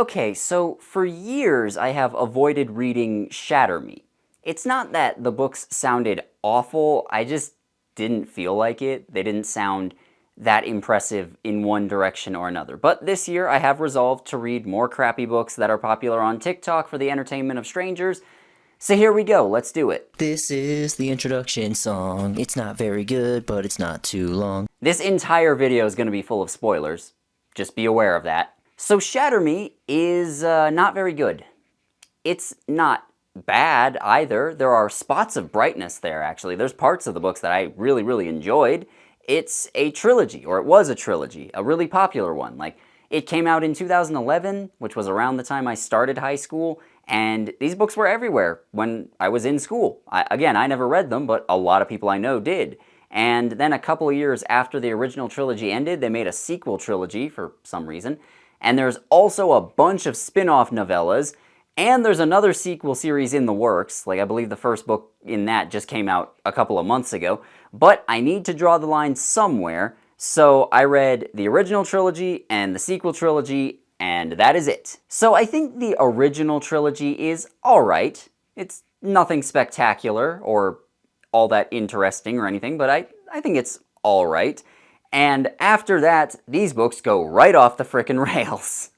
Okay, so for years I have avoided reading Shatter Me. It's not that the books sounded awful, I just didn't feel like it. They didn't sound that impressive in one direction or another. But this year I have resolved to read more crappy books that are popular on TikTok for the entertainment of strangers. So here we go, let's do it. This is the introduction song. It's not very good, but it's not too long. This entire video is going to be full of spoilers. Just be aware of that. So Shatter Me is not very good. It's not bad either. There are spots of brightness there, actually. There's parts of the books that I really enjoyed. It's a trilogy, or it was a trilogy, a really popular one. Like, it came out in 2011, which was around the time I started high school, and these books were everywhere when I was in school. Again, I never read them, but a lot of people I know did. And then a couple of years after the original trilogy ended, they made a sequel trilogy for some reason. And there's also a bunch of spin-off novellas, and there's another sequel series in the works. Like, I believe the first book in that just came out a couple of months ago. But I need to draw the line somewhere, so I read the original trilogy and the sequel trilogy, and that is it. So I think the original trilogy is alright. It's nothing spectacular or all that interesting or anything, but I think it's alright. And after that, these books go right off the frickin' rails.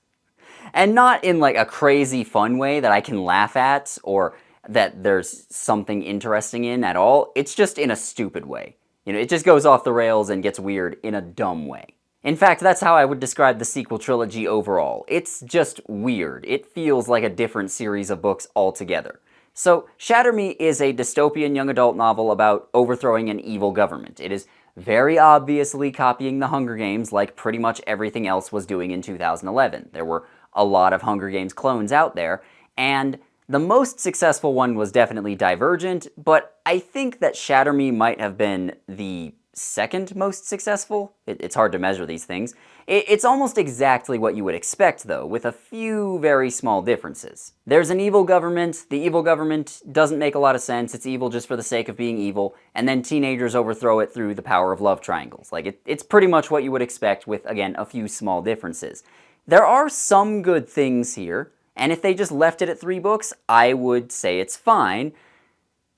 And not in like a crazy fun way that I can laugh at or that there's something interesting in at all. It's just in a stupid way. You know, it just goes off the rails and gets weird in a dumb way. In fact, that's how I would describe the sequel trilogy overall. It's just weird. It feels like a different series of books altogether. So, Shatter Me is a dystopian young adult novel about overthrowing an evil government. It is very obviously copying the Hunger Games like pretty much everything else was doing in 2011. There were a lot of Hunger Games clones out there, and the most successful one was definitely Divergent, but I think that Shatter Me might have been the second most successful. It's hard to measure these things. It's almost exactly what you would expect, though, with a few very small differences. There's an evil government. The evil government doesn't make a lot of sense. It's evil just for the sake of being evil, and then teenagers overthrow it through the power of love triangles. Like, it's pretty much what you would expect with, again, a few small differences. There are some good things here, and if they just left it at 3 books, I would say it's fine,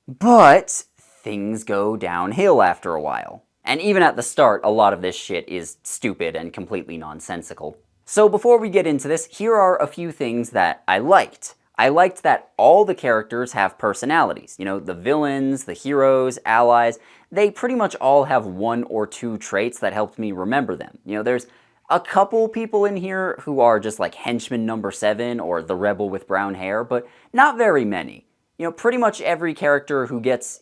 but things go downhill after a while. And even at the start, a lot of this shit is stupid and completely nonsensical. So before we get into this, here are a few things that I liked. I liked that all the characters have personalities. You know, the villains, the heroes, allies, they pretty much all have 1 or 2 traits that helped me remember them. You know, there's a couple people in here who are just like henchman number 7 or the rebel with brown hair, but not very many. You know, pretty much every character who gets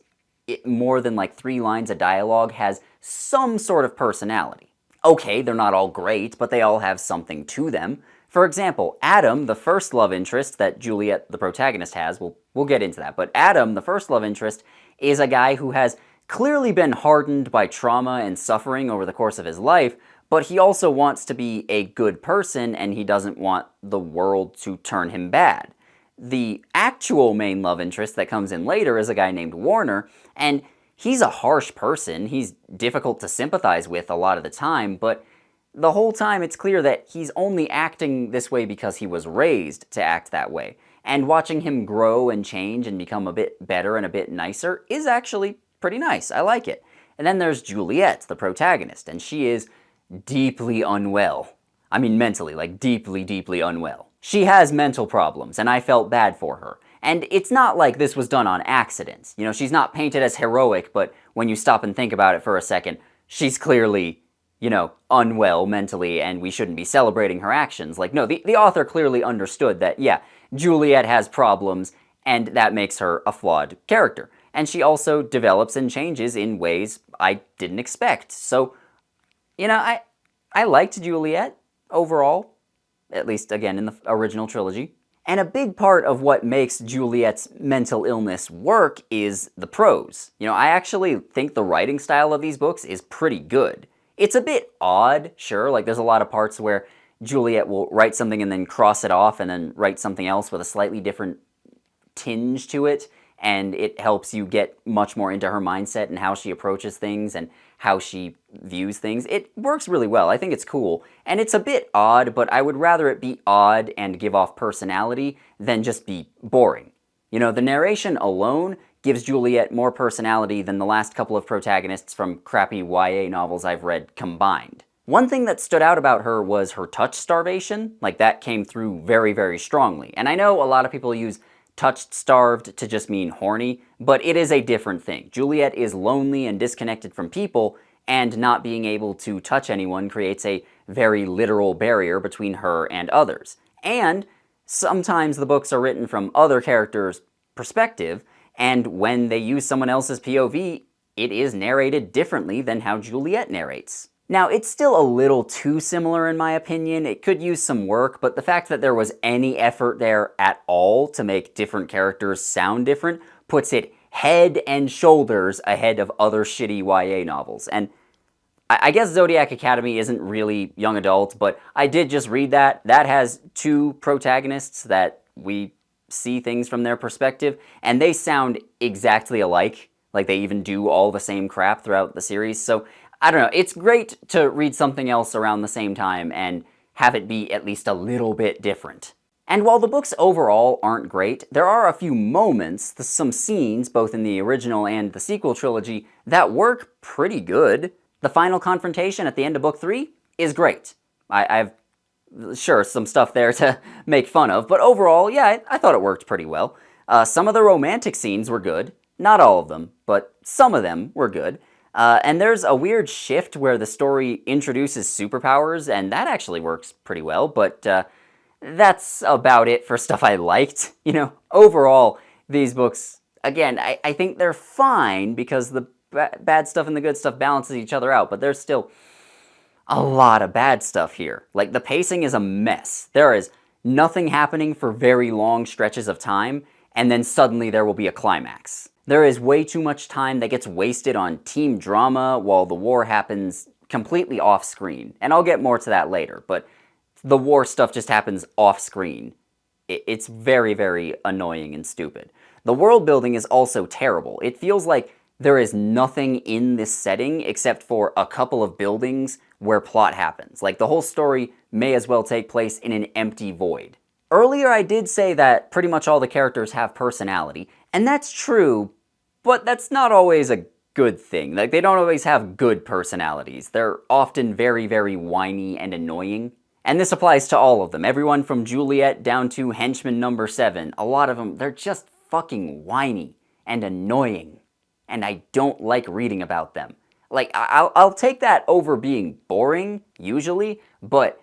more than like 3 lines of dialogue has some sort of personality. Okay, they're not all great, but they all have something to them. For example, Adam, the first love interest that Juliet, the protagonist, has, we'll get into that, but Adam, the first love interest, is a guy who has clearly been hardened by trauma and suffering over the course of his life, but he also wants to be a good person and he doesn't want the world to turn him bad. The actual main love interest that comes in later is a guy named Warner, and he's a harsh person. He's difficult to sympathize with a lot of the time, but the whole time it's clear that he's only acting this way because he was raised to act that way. And watching him grow and change and become a bit better and a bit nicer is actually pretty nice. I like it. And then there's Juliet, the protagonist, and she is deeply unwell. I mean mentally, like deeply unwell. She has mental problems, and I felt bad for her. And it's not like this was done on accident. You know, she's not painted as heroic, but when you stop and think about it for a second, she's clearly, you know, unwell mentally, and we shouldn't be celebrating her actions. Like, no, the author clearly understood that, yeah, Juliet has problems, and that makes her a flawed character. And she also develops and changes in ways I didn't expect. So, you know, I liked Juliet overall. At least, again, in the original trilogy. And a big part of what makes Juliet's mental illness work is the prose. You know, I actually think the writing style of these books is pretty good. It's a bit odd, sure, like there's a lot of parts where Juliet will write something and then cross it off and then write something else with a slightly different tinge to it. and it helps you get much more into her mindset and how she approaches things and how she views things. It works really well. I think it's cool. And it's a bit odd, but I would rather it be odd and give off personality than just be boring. You know, the narration alone gives Juliet more personality than the last couple of protagonists from crappy YA novels I've read combined. One thing that stood out about her was her touch starvation. Like, that came through very, very strongly. And I know a lot of people use touch starved to just mean horny, but it is a different thing. Juliet is lonely and disconnected from people, and not being able to touch anyone creates a very literal barrier between her and others. And sometimes the books are written from other characters' perspective, and when they use someone else's POV, it is narrated differently than how Juliet narrates. Now, it's still a little too similar in my opinion. It could use some work, but the fact that there was any effort there at all to make different characters sound different puts it head and shoulders ahead of other shitty YA novels. And I guess Zodiac Academy isn't really young adult, but I did just read that. That has two protagonists that we see things from their perspective, and they sound exactly alike. Like, they even do all the same crap throughout the series. So I don't know, it's great to read something else around the same time and have it be at least a little bit different. And while the books overall aren't great, there are a few moments, some scenes, both in the original and the sequel trilogy, that work pretty good. The final confrontation at the end of book 3 is great. I've sure some stuff there to make fun of, but overall, yeah, I thought it worked pretty well. Some of the romantic scenes were good. Not all of them, but some of them were good. And there's a weird shift where the story introduces superpowers, and that actually works pretty well, but that's about it for stuff I liked. You know, overall, these books, again, I think they're fine because the bad stuff and the good stuff balances each other out, but there's still a lot of bad stuff here. Like, the pacing is a mess. There is nothing happening for very long stretches of time, and then suddenly there will be a climax. There is way too much time that gets wasted on team drama while the war happens completely off screen. And I'll get more to that later, but the war stuff just happens off screen. It's very, very annoying and stupid. The world building is also terrible. It feels like there is nothing in this setting except for a couple of buildings where plot happens. Like, the whole story may as well take place in an empty void. Earlier I did say that pretty much all the characters have personality, and that's true, but that's not always a good thing. Like, they don't always have good personalities. They're often very, very whiny and annoying. And this applies to all of them. Everyone from Juliet down to henchman number 7. A lot of them, they're just fucking whiny and annoying. And I don't like reading about them. Like, I'll take that over being boring, usually, but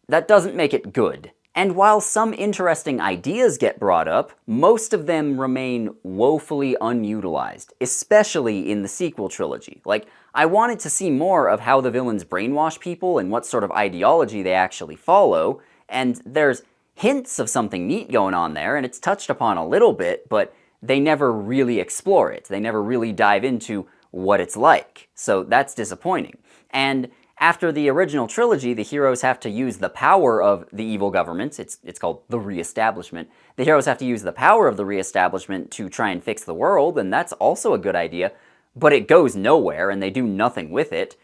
that doesn't make it good. And while some interesting ideas get brought up, most of them remain woefully unutilized, especially in the sequel trilogy. Like, I wanted to see more of how the villains brainwash people and what sort of ideology they actually follow, and there's hints of something neat going on there, and it's touched upon a little bit, but they never really explore it. They never really dive into what it's like, so that's disappointing. And after the original trilogy, the heroes have to use the power of the evil government. It's called the Reestablishment. The heroes have to use the power of the Reestablishment to try and fix the world, and that's also a good idea, but it goes nowhere, and they do nothing with it.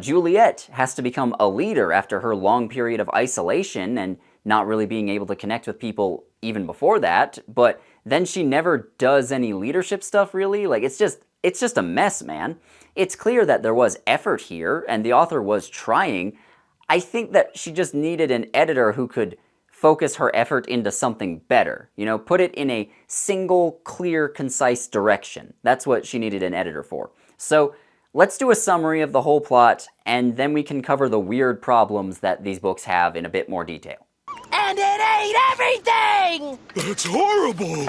Juliet has to become a leader after her long period of isolation and not really being able to connect with people even before that, but then she never does any leadership stuff, really. Like, it's just a mess, man. It's clear that there was effort here, and the author was trying. I think that she just needed an editor who could focus her effort into something better. You know, put it in a single, clear, concise direction. That's what she needed an editor for. So, let's do a summary of the whole plot, and then we can cover the weird problems that these books have in a bit more detail. And it ate everything! That's horrible!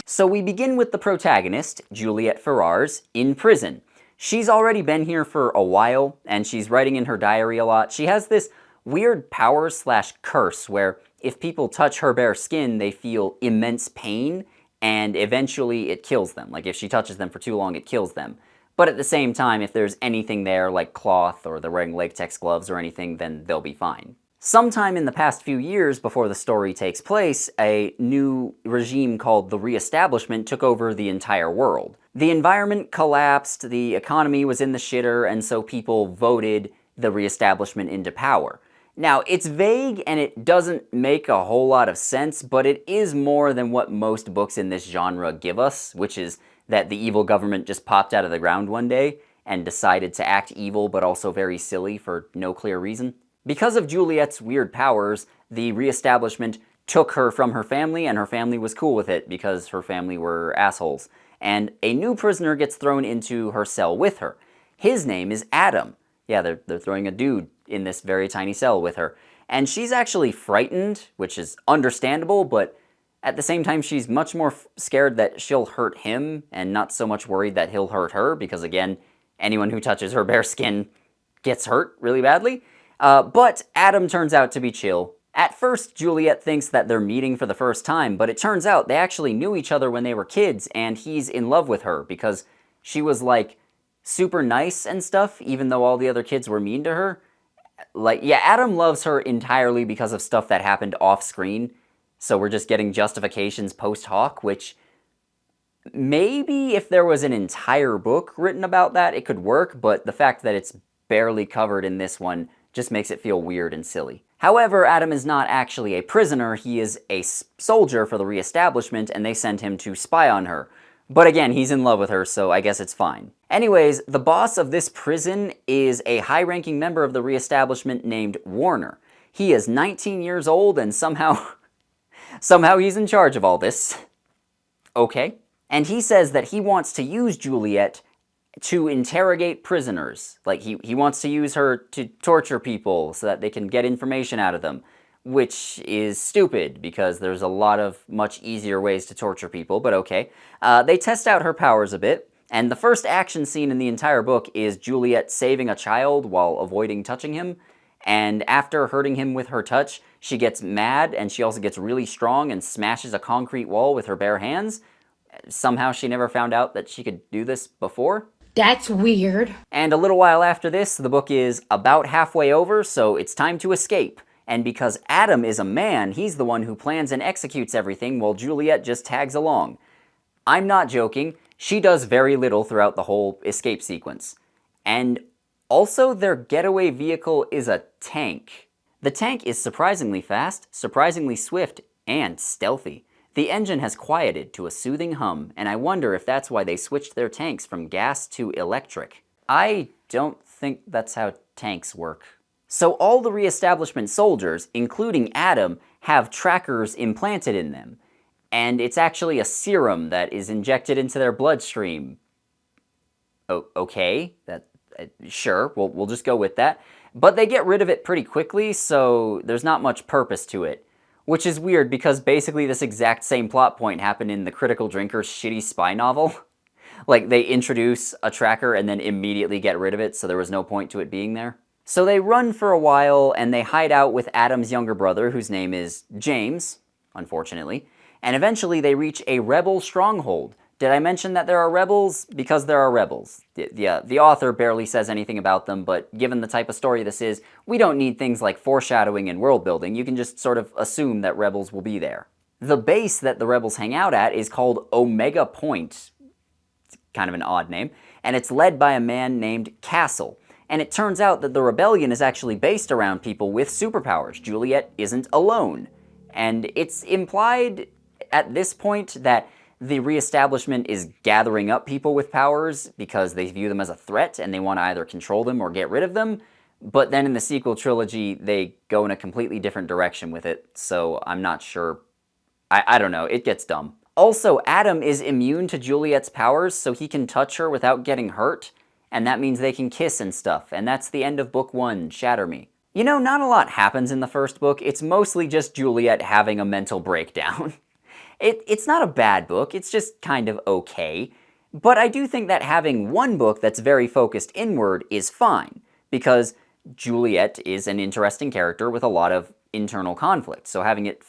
So we begin with the protagonist, Juliet Ferrars, in prison. She's already been here for a while, and she's writing in her diary a lot. She has this weird power/curse where if people touch her bare skin, they feel immense pain, and eventually it kills them. Like, if she touches them for too long, it kills them. But at the same time, if there's anything there, like cloth or they're wearing latex gloves or anything, then they'll be fine. Sometime in the past few years before the story takes place, a new regime called the Reestablishment took over the entire world. The environment collapsed, the economy was in the shitter, and so people voted the Reestablishment into power. Now, it's vague and it doesn't make a whole lot of sense, but it is more than what most books in this genre give us, which is that the evil government just popped out of the ground one day and decided to act evil but also very silly for no clear reason. Because of Juliet's weird powers, the Reestablishment took her from her family, and her family was cool with it because her family were assholes. And a new prisoner gets thrown into her cell with her. His name is Adam. Yeah, they're throwing a dude in this very tiny cell with her. And she's actually frightened, which is understandable, but at the same time, she's much more scared that she'll hurt him and not so much worried that he'll hurt her, because again, anyone who touches her bare skin gets hurt really badly. But Adam turns out to be chill. At first, Juliet thinks that they're meeting for the first time, but it turns out they actually knew each other when they were kids, and he's in love with her because she was, like, super nice and stuff, even though all the other kids were mean to her. Like, yeah, Adam loves her entirely because of stuff that happened off-screen, so we're just getting justifications post-hoc, which maybe if there was an entire book written about that, it could work, but the fact that it's barely covered in this one just makes it feel weird and silly. However, Adam is not actually a prisoner, he is a soldier for the Reestablishment, and they send him to spy on her. But again, he's in love with her, so I guess it's fine. Anyways, the boss of this prison is a high-ranking member of the Reestablishment named Warner. He is 19 years old, and somehow he's in charge of all this. Okay. And he says that he wants to use Juliet to interrogate prisoners. Like, he wants to use her to torture people so that they can get information out of them, which is stupid because there's a lot of much easier ways to torture people, but okay. They test out her powers a bit, and the first action scene in the entire book is Juliet saving a child while avoiding touching him, and after hurting him with her touch, she gets mad, and she also gets really strong and smashes a concrete wall with her bare hands. Somehow she never found out that she could do this before. That's weird. And a little while after this, the book is about halfway over, so it's time to escape. And because Adam is a man, he's the one who plans and executes everything while Juliet just tags along. I'm not joking, she does very little throughout the whole escape sequence. And also, their getaway vehicle is a tank. The tank is surprisingly fast, surprisingly swift, and stealthy. The engine has quieted to a soothing hum, and I wonder if that's why they switched their tanks from gas to electric. I don't think that's how tanks work. So all the Reestablishment soldiers, including Adam, have trackers implanted in them. And it's actually a serum that is injected into their bloodstream. Okay, sure, we'll just go with that. But they get rid of it pretty quickly, so there's not much purpose to it. Which is weird because basically this exact same plot point happened in the Critical Drinker's shitty spy novel. Like, they introduce a tracker and then immediately get rid of it, so there was no point to it being there. So they run for a while, and they hide out with Adam's younger brother, whose name is James, unfortunately, and eventually they reach a rebel stronghold. Did I mention that there are rebels? Because there are rebels. The author barely says anything about them, but given the type of story this is, we don't need things like foreshadowing and world building. You can just sort of assume that rebels will be there. The base that the rebels hang out at is called Omega Point. It's kind of an odd name. And it's led by a man named Castle. And it turns out that the rebellion is actually based around people with superpowers. Juliet isn't alone. And it's implied at this point that the Reestablishment is gathering up people with powers because they view them as a threat and they want to either control them or get rid of them. But then in the sequel trilogy, they go in a completely different direction with it, so I'm not sure. I don't know, it gets dumb. Also, Adam is immune to Juliet's powers, so he can touch her without getting hurt, and that means they can kiss and stuff, and that's the end of book 1, Shatter Me. You know, not a lot happens in the first book, it's mostly just Juliet having a mental breakdown. It's not a bad book, it's just kind of okay. But I do think that having one book that's very focused inward is fine, because Juliet is an interesting character with a lot of internal conflict, so having it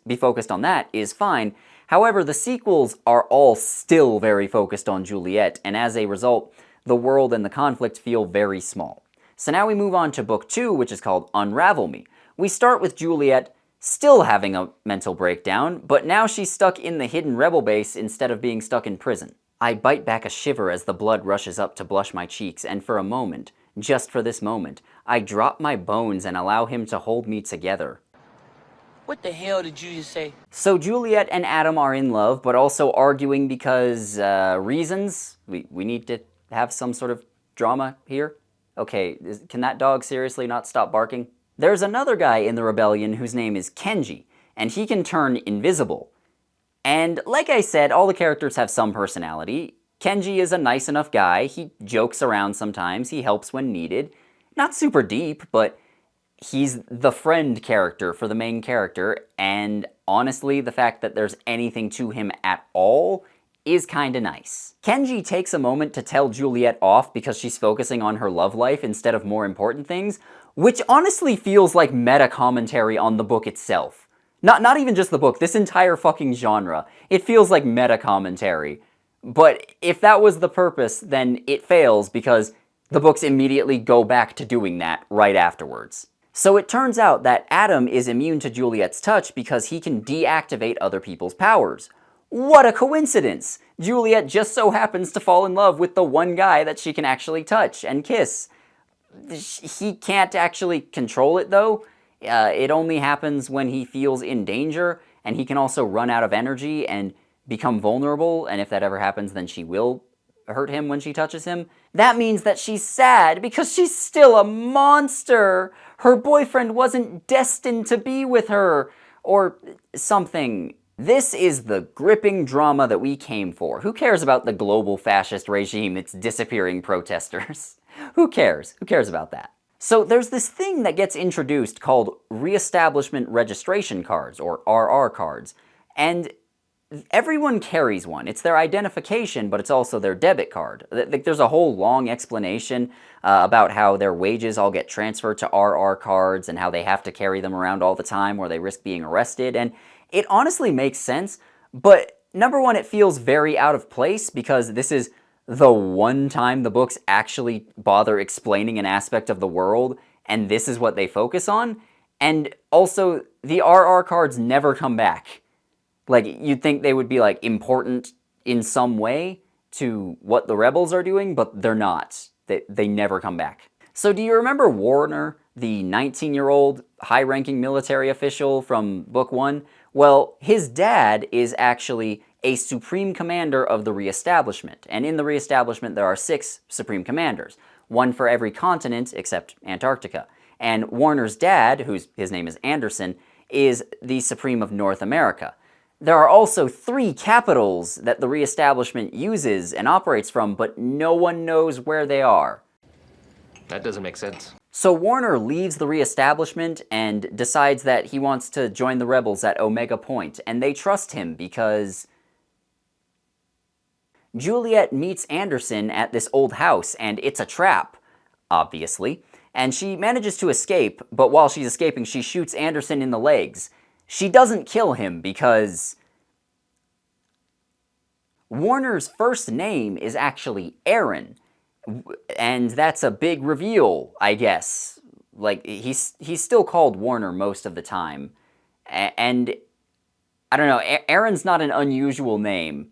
be focused on that is fine. However, the sequels are all still very focused on Juliet, and as a result, the world and the conflict feel very small. So now we move on to book 2, which is called Unravel Me, We start with Juliet still having a mental breakdown, but now she's stuck in the hidden rebel base instead of being stuck in prison. I bite back a shiver as the blood rushes up to blush my cheeks, and for a moment, just for this moment, I drop my bones and allow him to hold me together. What the hell did you just say? So Juliet and Adam are in love, but also arguing because, reasons? We need to have some sort of drama here? Okay, can that dog seriously not stop barking? There's another guy in the rebellion whose name is Kenji, and he can turn invisible. And like I said, all the characters have some personality. Kenji is a nice enough guy, he jokes around sometimes, he helps when needed. Not super deep, but he's the friend character for the main character, and honestly, the fact that there's anything to him at all is kinda nice. Kenji takes a moment to tell Juliet off because she's focusing on her love life instead of more important things, which honestly feels like meta commentary on the book itself. Not even just the book, this entire fucking genre. It feels like meta commentary. But if that was the purpose, then it fails because the books immediately go back to doing that right afterwards. So it turns out that Adam is immune to Juliet's touch because he can deactivate other people's powers. What a coincidence! Juliet just so happens to fall in love with the one guy that she can actually touch and kiss. He can't actually control it though. It only happens when he feels in danger, and he can also run out of energy and become vulnerable, and if that ever happens, then she will hurt him when she touches him. That means that she's sad because she's still a monster. Her boyfriend wasn't destined to be with her, or something. This is the gripping drama that we came for. Who cares about the global fascist regime that's disappearing protesters? Who cares? Who cares about that? So there's this thing that gets introduced called Reestablishment Registration Cards, or RR cards, and everyone carries one. It's their identification, but it's also their debit card. There's a whole long explanation about how their wages all get transferred to RR cards and how they have to carry them around all the time or they risk being arrested, and it honestly makes sense, but number one, it feels very out of place because this is the one time the books actually bother explaining an aspect of the world, and this is what they focus on, and also, the RR cards never come back. Like, you'd think they would be, like, important in some way to what the rebels are doing, but they're not. They never come back. So do you remember Warner, the 19-year-old high-ranking military official from Book 1? Well, his dad is actually a Supreme Commander of the Reestablishment, and in the Reestablishment there are 6 Supreme Commanders, one for every continent except Antarctica. And Warner's dad, his name is Anderson, is the Supreme of North America. There are also 3 capitals that the Reestablishment uses and operates from, but no one knows where they are. That doesn't make sense. So Warner leaves the Reestablishment and decides that he wants to join the rebels at Omega Point, and they trust him because Juliet meets Anderson at this old house, and it's a trap, obviously, and she manages to escape, but while she's escaping, she shoots Anderson in the legs. She doesn't kill him because Warner's first name is actually Aaron, and that's a big reveal, I guess. Like, he's still called Warner most of the time, and I don't know, Aaron's not an unusual name.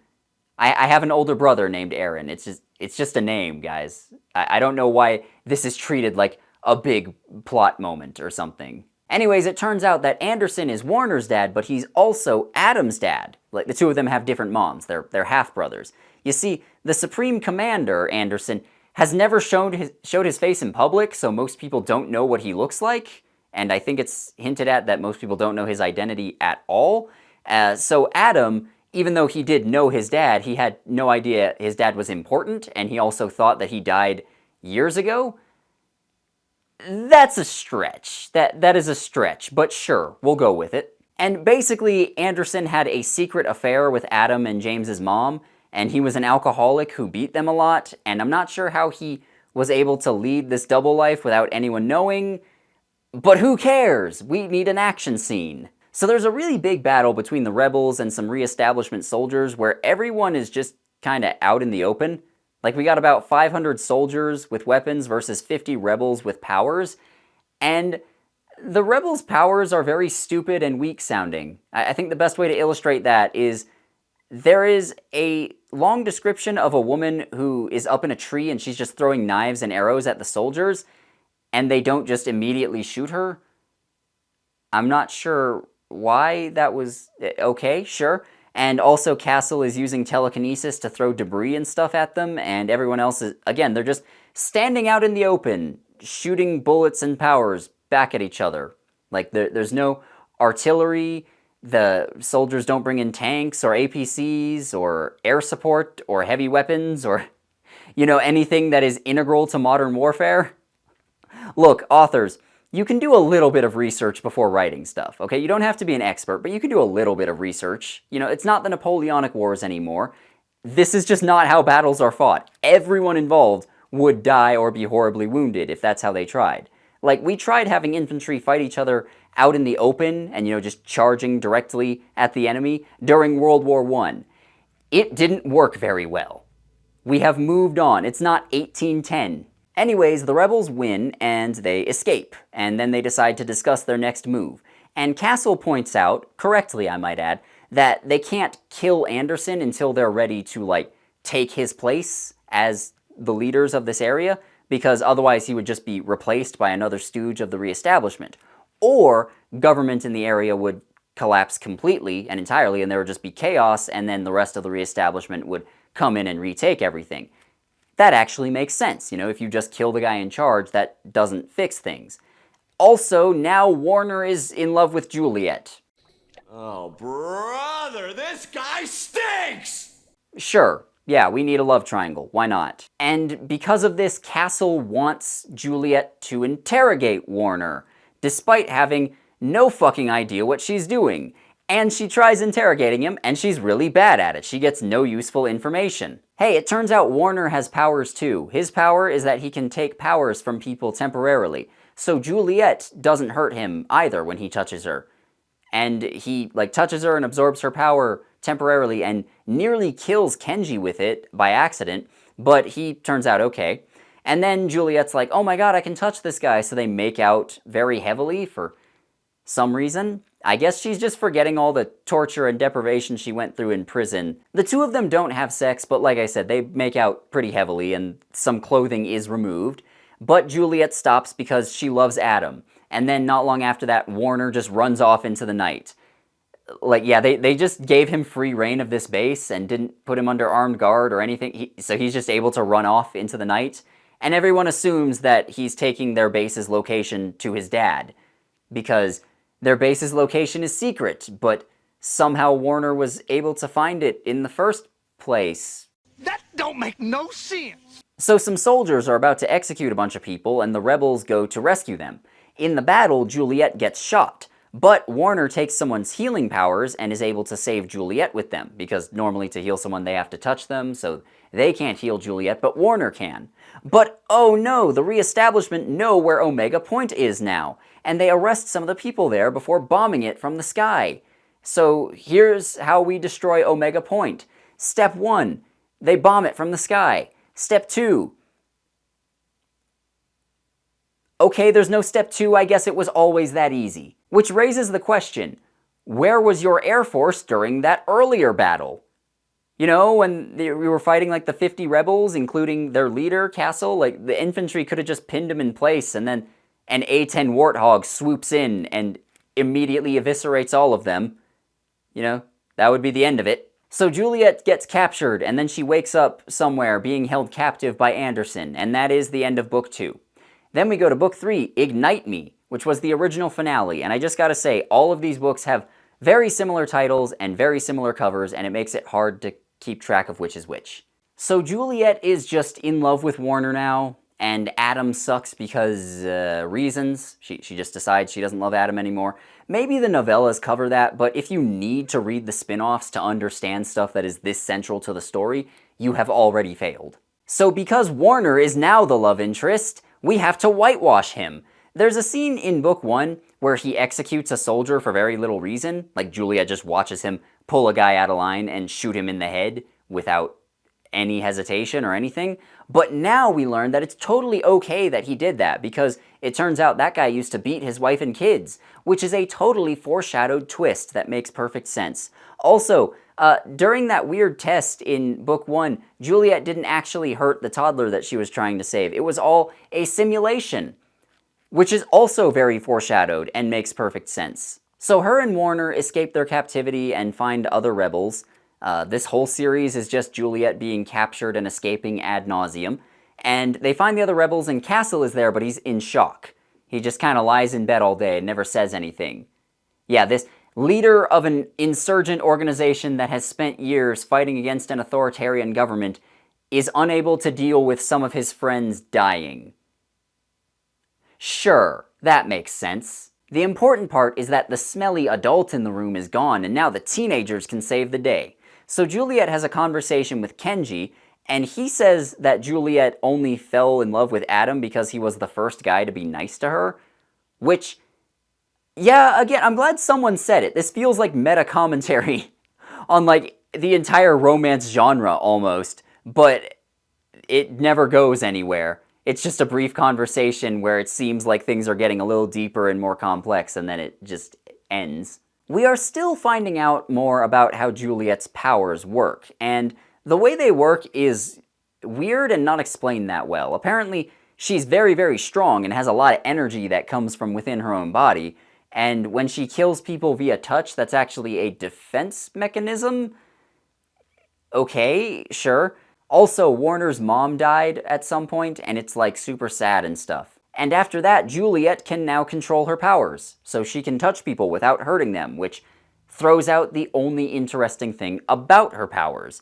I have an older brother named Aaron. It's just a name, guys. I don't know why this is treated like a big plot moment or something. Anyways, it turns out that Anderson is Warner's dad, but he's also Adam's dad. Like, the two of them have different moms. They're half-brothers. You see, the Supreme Commander, Anderson, has never showed his face in public, so most people don't know what he looks like, and I think it's hinted at that most people don't know his identity at all. So Adam, even though he did know his dad, he had no idea his dad was important, and he also thought that he died years ago. That's a stretch. That is a stretch, but sure, we'll go with it. And basically, Anderson had a secret affair with Adam and James's mom, and he was an alcoholic who beat them a lot, and I'm not sure how he was able to lead this double life without anyone knowing, but who cares? We need an action scene. So there's a really big battle between the rebels and some Reestablishment soldiers where everyone is just kinda out in the open. Like, we got about 500 soldiers with weapons versus 50 rebels with powers, and The rebels' powers are very stupid and weak sounding. I think the best way to illustrate that is there is a long description of a woman who is up in a tree and she's just throwing knives and arrows at the soldiers, and they don't just immediately shoot her. I'm not sure why that was okay, sure. And also Castle is using telekinesis to throw debris and stuff at them, and everyone else is, again, they're just standing out in the open, shooting bullets and powers back at each other. Like, there's no artillery, the soldiers don't bring in tanks or APCs or air support or heavy weapons or, anything that is integral to modern warfare. Look, authors, you can do a little bit of research before writing stuff, okay? You don't have to be an expert, but you can do a little bit of research. It's not the Napoleonic Wars anymore. This is just not how battles are fought. Everyone involved would die or be horribly wounded if that's how they tried. Like, we tried having infantry fight each other out in the open and, just charging directly at the enemy during World War I. It didn't work very well. We have moved on. It's not 1810. Anyways, the rebels win and they escape, and then they decide to discuss their next move. And Castle points out, correctly I might add, that they can't kill Anderson until they're ready to, take his place as the leaders of this area, because otherwise he would just be replaced by another stooge of the reestablishment. Or government in the area would collapse completely and entirely, and there would just be chaos, and then the rest of the reestablishment would come in and retake everything. That actually makes sense. If you just kill the guy in charge, that doesn't fix things. Also, now Warner is in love with Juliet. Oh, brother, this guy stinks! Sure, yeah, we need a love triangle. Why not? And because of this, Castle wants Juliet to interrogate Warner, despite having no fucking idea what she's doing. And she tries interrogating him, and she's really bad at it. She gets no useful information. Hey, it turns out Warner has powers too. His power is that he can take powers from people temporarily. So Juliet doesn't hurt him either when he touches her. And he, touches her and absorbs her power temporarily and nearly kills Kenji with it by accident, but he turns out okay. And then Juliet's like, oh my god, I can touch this guy, so they make out very heavily for some reason. I guess she's just forgetting all the torture and deprivation she went through in prison. The two of them don't have sex, but like I said, they make out pretty heavily and some clothing is removed. But Juliet stops because she loves Adam. And then not long after that, Warner just runs off into the night. They just gave him free reign of this base and didn't put him under armed guard or anything. So he's just able to run off into the night. And everyone assumes that he's taking their base's location to his dad, because their base's location is secret, but somehow Warner was able to find it in the first place. That don't make no sense! So some soldiers are about to execute a bunch of people, and the rebels go to rescue them. In the battle, Juliet gets shot, but Warner takes someone's healing powers and is able to save Juliet with them, because normally to heal someone they have to touch them, so they can't heal Juliet, but Warner can. But oh no, the reestablishment know where Omega Point is now, and they arrest some of the people there before bombing it from the sky. So here's how we destroy Omega Point. Step 1, they bomb it from the sky. Step 2, okay, there's no step 2, I guess it was always that easy. Which raises the question, where was your Air Force during that earlier battle? When we were fighting the 50 rebels, including their leader, Castle, the infantry could have just pinned him in place, and then an A-10 Warthog swoops in and immediately eviscerates all of them. That would be the end of it. So Juliet gets captured, and then she wakes up somewhere being held captive by Anderson, and that is the end of Book 2. Then we go to Book 3, Ignite Me, which was the original finale, and I just gotta say, all of these books have very similar titles and very similar covers, and it makes it hard to keep track of which is which. So Juliet is just in love with Warner now, and Adam sucks because, reasons. She just decides she doesn't love Adam anymore. Maybe the novellas cover that, but if you need to read the spin-offs to understand stuff that is this central to the story, you have already failed. So because Warner is now the love interest, we have to whitewash him. There's a scene in Book 1 where he executes a soldier for very little reason, Juliet just watches him pull a guy out of line and shoot him in the head without any hesitation or anything. But now we learn that it's totally okay that he did that, because it turns out that guy used to beat his wife and kids, which is a totally foreshadowed twist that makes perfect sense. Also, during that weird test in book 1, Juliet didn't actually hurt the toddler that she was trying to save. It was all a simulation, which is also very foreshadowed and makes perfect sense. So her and Warner escape their captivity and find other rebels. This whole series is just Juliet being captured and escaping ad nauseum. And they find the other rebels, and Castle is there, but he's in shock. He just kind of lies in bed all day and never says anything. Yeah, this leader of an insurgent organization that has spent years fighting against an authoritarian government is unable to deal with some of his friends dying. Sure, that makes sense. The important part is that the smelly adult in the room is gone, and now the teenagers can save the day. So Juliet has a conversation with Kenji, and he says that Juliet only fell in love with Adam because he was the first guy to be nice to her, which, yeah, again, I'm glad someone said it. This feels like meta commentary on, like, the entire romance genre, almost, but it never goes anywhere. It's just a brief conversation where it seems like things are getting a little deeper and more complex, and then it just ends. We are still finding out more about how Juliet's powers work, and the way they work is weird and not explained that well. Apparently, she's very, very strong and has a lot of energy that comes from within her own body, and when she kills people via touch, that's actually a defense mechanism? Okay, sure. Also, Warner's mom died at some point, and it's like super sad and stuff. And after that, Juliet can now control her powers, so she can touch people without hurting them, which throws out the only interesting thing about her powers.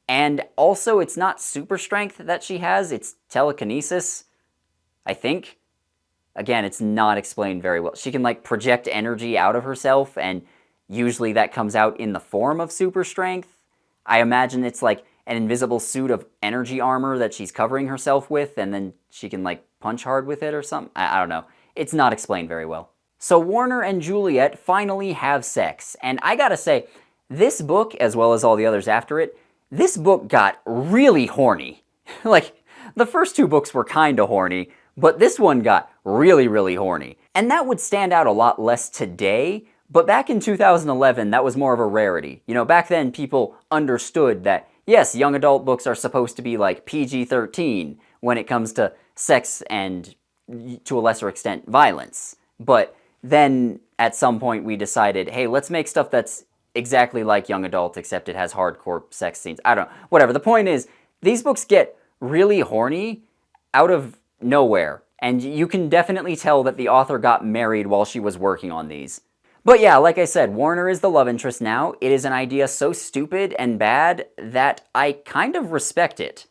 And also, it's not super strength that she has, it's telekinesis, I think. Again, it's not explained very well. She can, like, project energy out of herself, and usually that comes out in the form of super strength. I imagine it's like an invisible suit of energy armor that she's covering herself with, and then she can, like, punch hard with it or something. I don't know. It's not explained very well. So Warner and Juliet finally have sex, and I gotta say, this book, as well as all the others after it, this book got really horny. Like, the first 2 books were kinda horny, but this one got really, really horny. And that would stand out a lot less today, but back in 2011, that was more of a rarity. You know, back then people understood that, yes, young adult books are supposed to be like PG-13 when it comes to sex and, to a lesser extent, violence. But then, at some point, we decided, hey, let's make stuff that's exactly like young adult, except it has hardcore sex scenes. I don't know. Whatever. The point is, these books get really horny out of nowhere. And you can definitely tell that the author got married while she was working on these. But yeah, like I said, Warner is the love interest now. It is an idea so stupid and bad that I kind of respect it.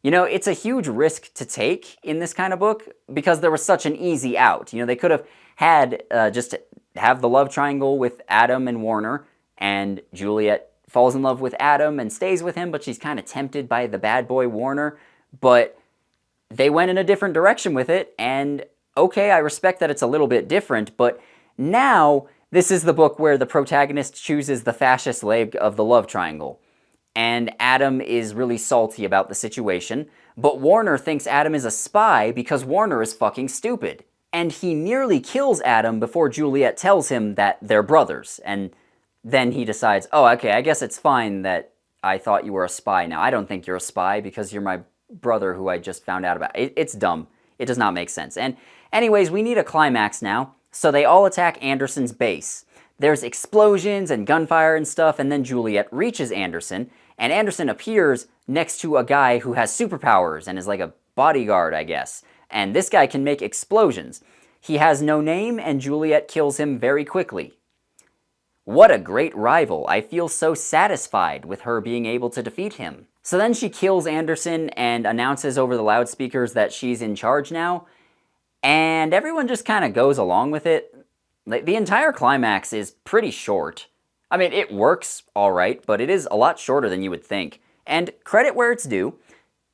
You know, it's a huge risk to take in this kind of book because there was such an easy out. You know, they could have had just have the love triangle with Adam and Warner, and Juliet falls in love with Adam and stays with him, but she's kind of tempted by the bad boy Warner. But they went in a different direction with it, and okay, I respect that it's a little bit different, but now this is the book where the protagonist chooses the fascist leg of the love triangle. And Adam is really salty about the situation, but Warner thinks Adam is a spy because Warner is fucking stupid. And he nearly kills Adam before Juliet tells him that they're brothers, and then he decides, oh, okay, I guess it's fine that I thought you were a spy now. I don't think you're a spy because you're my brother who I just found out about. It's dumb. It does not make sense. And anyways, we need a climax now, so they all attack Anderson's base. There's explosions and gunfire and stuff, and then Juliet reaches Anderson, and Anderson appears next to a guy who has superpowers and is like a bodyguard, I guess. And this guy can make explosions. He has no name, and Juliet kills him very quickly. What a great rival. I feel so satisfied with her being able to defeat him. So then she kills Anderson and announces over the loudspeakers that she's in charge now, and everyone just kind of goes along with it. The entire climax is pretty short. I mean, it works alright, but it is a lot shorter than you would think. And credit where it's due,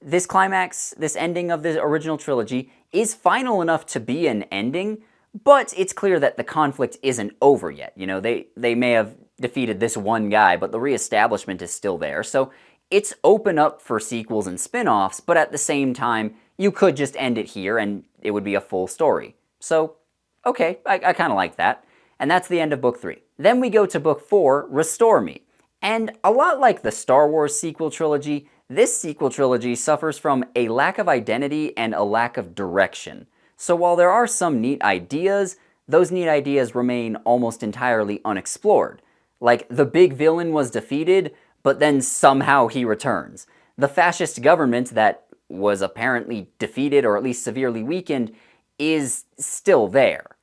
this climax, this ending of the original trilogy, is final enough to be an ending, but it's clear that the conflict isn't over yet. You know, they may have defeated this one guy, but the reestablishment is still there, so it's open up for sequels and spin-offs, but at the same time, you could just end it here and it would be a full story. So, okay, I kind of like that. And that's the end of book 3. Then we go to book 4, Restore Me. And a lot like the Star Wars sequel trilogy, this sequel trilogy suffers from a lack of identity and a lack of direction. So while there are some neat ideas, those neat ideas remain almost entirely unexplored. Like, the big villain was defeated, but then somehow he returns. The fascist government that was apparently defeated or at least severely weakened is still there.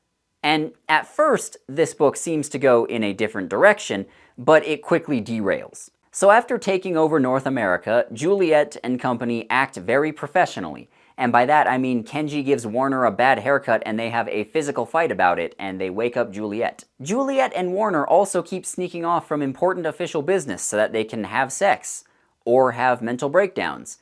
And at first, this book seems to go in a different direction, but it quickly derails. So after taking over North America, Juliet and company act very professionally. And by that I mean Kenji gives Warner a bad haircut and they have a physical fight about it and they wake up Juliet. Juliet and Warner also keep sneaking off from important official business so that they can have sex, or have mental breakdowns.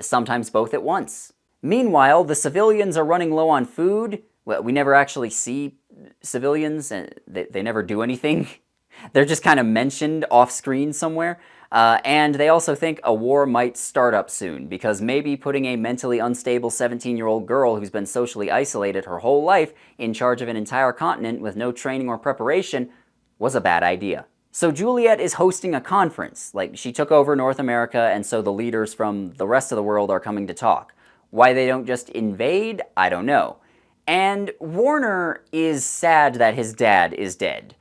Sometimes both at once. Meanwhile, the civilians are running low on food. Well, we never actually see civilians, and they never do anything. They're just kind of mentioned off-screen somewhere. And they also think a war might start up soon, because maybe putting a mentally unstable 17-year-old girl who's been socially isolated her whole life in charge of an entire continent with no training or preparation was a bad idea. So Juliet is hosting a conference. Like, she took over North America, and so the leaders from the rest of the world are coming to talk. Why they don't just invade, I don't know. And Warner is sad that his dad is dead.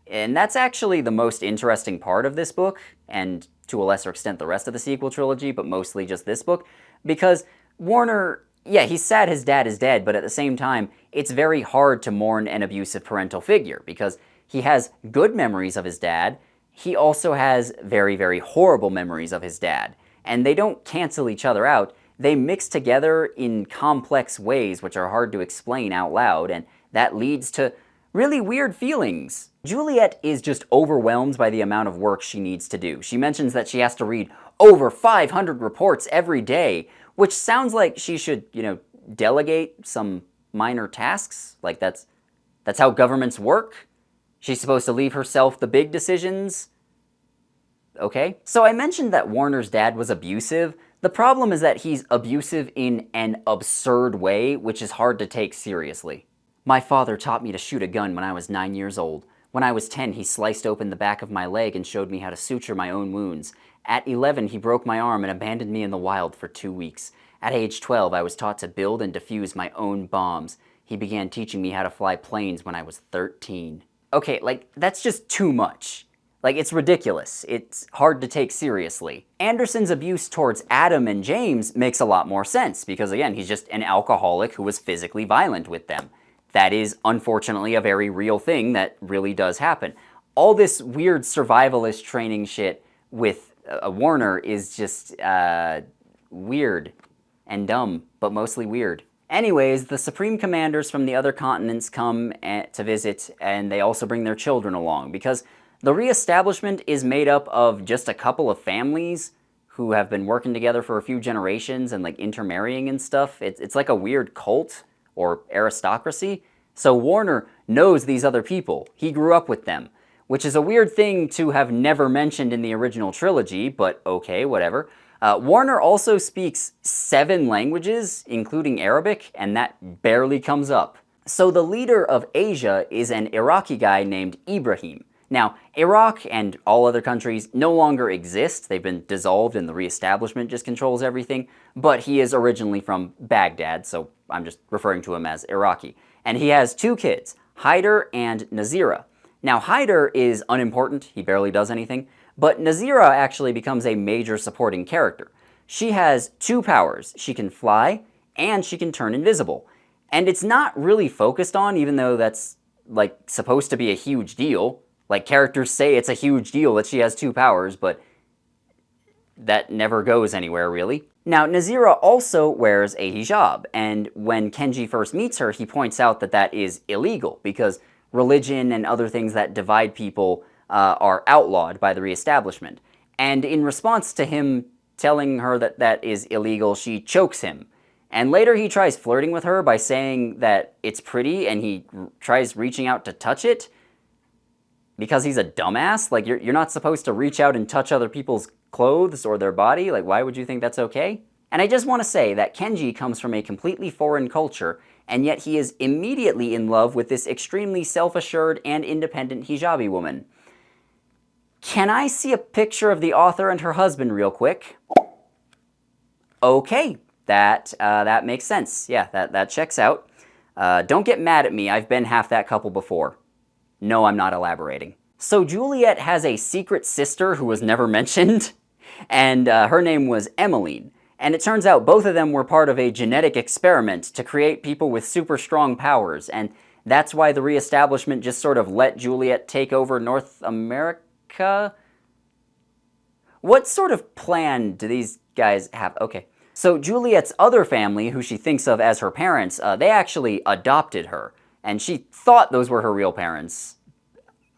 And that's actually the most interesting part of this book, and to a lesser extent the rest of the sequel trilogy, but mostly just this book, because Warner, yeah, he's sad his dad is dead, but at the same time, it's very hard to mourn an abusive parental figure, because he has good memories of his dad, he also has very, very horrible memories of his dad, and they don't cancel each other out, they mix together in complex ways which are hard to explain out loud, and that leads to really weird feelings. Juliet is just overwhelmed by the amount of work she needs to do. She mentions that she has to read over 500 reports every day, which sounds like she should, delegate some minor tasks. Like, that's how governments work. She's supposed to leave herself the big decisions. Okay? So I mentioned that Warner's dad was abusive. The problem is that he's abusive in an absurd way, which is hard to take seriously. My father taught me to shoot a gun when I was 9 years old. When I was 10, he sliced open the back of my leg and showed me how to suture my own wounds. At 11, he broke my arm and abandoned me in the wild for 2 weeks. At age 12, I was taught to build and defuse my own bombs. He began teaching me how to fly planes when I was 13. Okay, that's just too much. It's ridiculous. It's hard to take seriously. Anderson's abuse towards Adam and James makes a lot more sense, because again, he's just an alcoholic who was physically violent with them. That is, unfortunately, a very real thing that really does happen. All this weird survivalist training shit with Warner is just weird and dumb, but mostly weird. Anyways, the Supreme Commanders from the other continents come to visit, and they also bring their children along, because the reestablishment is made up of just a couple of families who have been working together for a few generations and intermarrying and stuff. It's like a weird cult or aristocracy. So Warner knows these other people. He grew up with them, which is a weird thing to have never mentioned in the original trilogy, but okay, whatever. Warner also speaks 7 languages, including Arabic, and that barely comes up. So the leader of Asia is an Iraqi guy named Ibrahim. Now, Iraq and all other countries no longer exist. They've been dissolved and the reestablishment just controls everything, but he is originally from Baghdad, so I'm just referring to him as Iraqi. And he has 2 kids, Hyder and Nazira. Now, Hyder is unimportant, he barely does anything, but Nazira actually becomes a major supporting character. She has 2 powers. She can fly, and she can turn invisible. And it's not really focused on, even though that's, supposed to be a huge deal. Characters say it's a huge deal that she has 2 powers, but that never goes anywhere, really. Now, Nazira also wears a hijab, and when Kenji first meets her, he points out that that is illegal, because religion and other things that divide people are outlawed by the reestablishment. And in response to him telling her that that is illegal, she chokes him. And later he tries flirting with her by saying that it's pretty, and he tries reaching out to touch it. Because he's a dumbass? Like, you're not supposed to reach out and touch other people's clothes or their body? Like, why would you think that's okay? And I just want to say that Kenji comes from a completely foreign culture, and yet he is immediately in love with this extremely self-assured and independent hijabi woman. Can I see a picture of the author and her husband real quick? Okay, that makes sense. Yeah, that checks out. Don't get mad at me, I've been half that couple before. No, I'm not elaborating. So Juliet has a secret sister who was never mentioned, and her name was Emmeline. And it turns out both of them were part of a genetic experiment to create people with super strong powers, and that's why the reestablishment just sort of let Juliet take over North America? What sort of plan do these guys have? Okay. So Juliet's other family, who she thinks of as her parents, they actually adopted her. And she thought those were her real parents.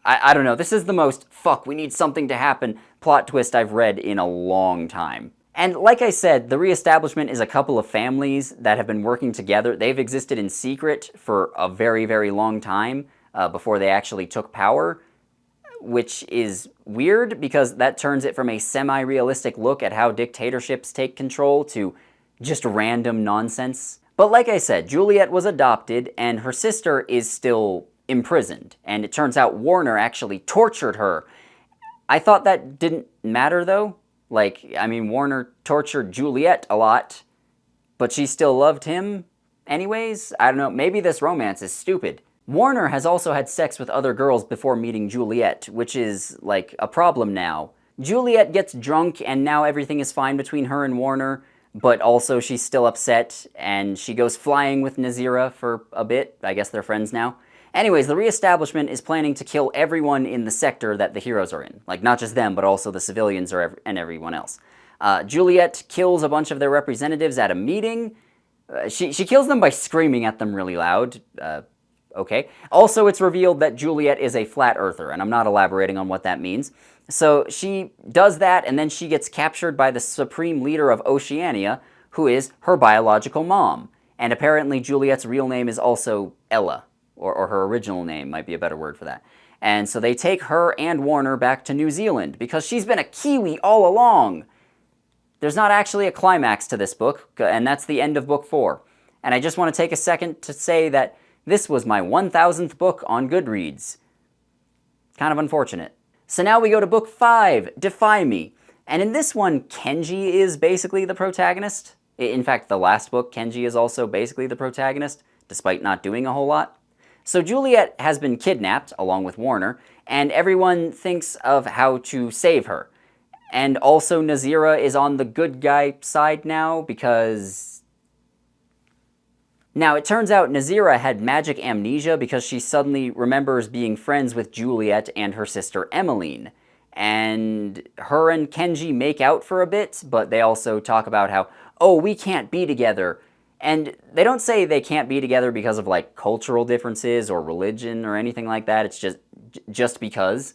I don't know, this is the most fuck, we need something to happen plot twist I've read in a long time. And like I said, the reestablishment is a couple of families that have been working together. They've existed in secret for a very, very long time before they actually took power, which is weird because that turns it from a semi-realistic look at how dictatorships take control to just random nonsense. But like I said, Juliet was adopted and her sister is still imprisoned. And it turns out Warner actually tortured her. I thought that didn't matter though. Like, I mean, Warner tortured Juliet a lot, but she still loved him anyways? I don't know, maybe this romance is stupid. Warner has also had sex with other girls before meeting Juliet, which is, like, a problem now. Juliet gets drunk and now everything is fine between her and Warner, but also she's still upset and she goes flying with Nazira for a bit. I guess they're friends now. Anyways, the reestablishment is planning to kill everyone in the sector that the heroes are in. Like, not just them, but also the civilians and everyone else. Juliet kills a bunch of their representatives at a meeting. She kills them by screaming at them really loud. Okay. Also, it's revealed that Juliet is a flat earther, and I'm not elaborating on what that means. So she does that, and then she gets captured by the supreme leader of Oceania, who is her biological mom. And apparently Juliet's real name is also Ella. Or her original name might be a better word for that. And so they take her and Warner back to New Zealand because she's been a Kiwi all along. There's not actually a climax to this book, and that's the end of book 4. And I just want to take a second to say that this was my 1000th book on Goodreads. Kind of unfortunate. So now we go to book 5, Defy Me. And in this one, Kenji is basically the protagonist. In fact, the last book, Kenji is also basically the protagonist, despite not doing a whole lot. So Juliet has been kidnapped, along with Warner, and everyone thinks of how to save her. And also Nazira is on the good guy side now, because... Now, it turns out Nazira had magic amnesia because she suddenly remembers being friends with Juliet and her sister Emmeline. And her and Kenji make out for a bit, but they also talk about how, oh, we can't be together. And they don't say they can't be together because of, like, cultural differences or religion or anything like that. It's just because.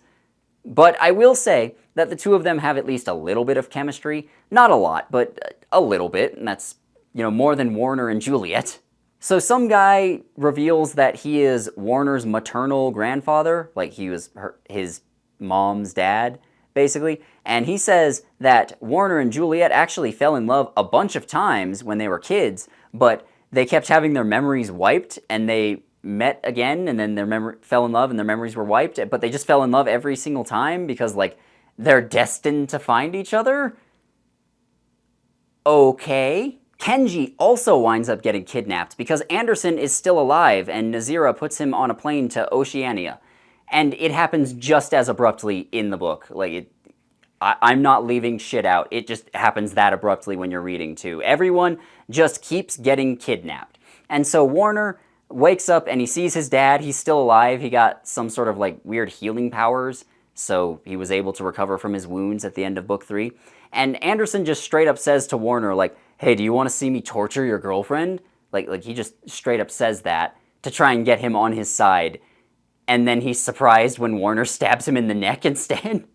But I will say that the two of them have at least a little bit of chemistry. Not a lot, but a little bit. And that's, you know, more than Warner and Juliet. So some guy reveals that he is Warner's maternal grandfather. Like, he was his mom's dad, basically. And he says that Warner and Juliet actually fell in love a bunch of times when they were kids, but they kept having their memories wiped, and they met again, and then fell in love, and their memories were wiped, but they just fell in love every single time because, like, they're destined to find each other? Okay. Kenji also winds up getting kidnapped because Anderson is still alive, and Nazira puts him on a plane to Oceania. And it happens just as abruptly in the book. Like, I'm not leaving shit out. It just happens that abruptly when you're reading, too. Everyone just keeps getting kidnapped. And so Warner wakes up and he sees his dad. He's still alive. He got some sort of, like, weird healing powers, so he was able to recover from his wounds at the end of book 3. And Anderson just straight up says to Warner, like, hey, do you want to see me torture your girlfriend? Like he just straight up says that to try and get him on his side. And then he's surprised when Warner stabs him in the neck instead.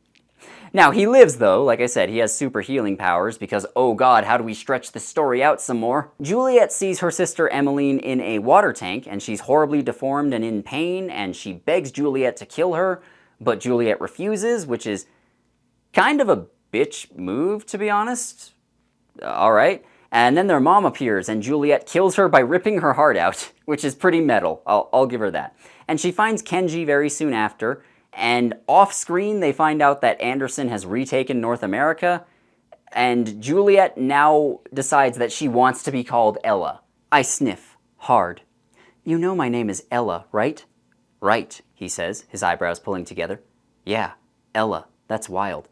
Now, he lives, though. Like I said, he has super healing powers because, oh god, how do we stretch this story out some more? Juliet sees her sister Emmeline in a water tank, and she's horribly deformed and in pain, and she begs Juliet to kill her, but Juliet refuses, which is kind of a bitch move, to be honest. All right. And then their mom appears, and Juliet kills her by ripping her heart out, which is pretty metal. I'll give her that. And she finds Kenji very soon after, and off-screen they find out that Anderson has retaken North America, and Juliet now decides that she wants to be called Ella. I sniff hard. You know my name is Ella, right? Right, he says, his eyebrows pulling together. Yeah, Ella, that's wild.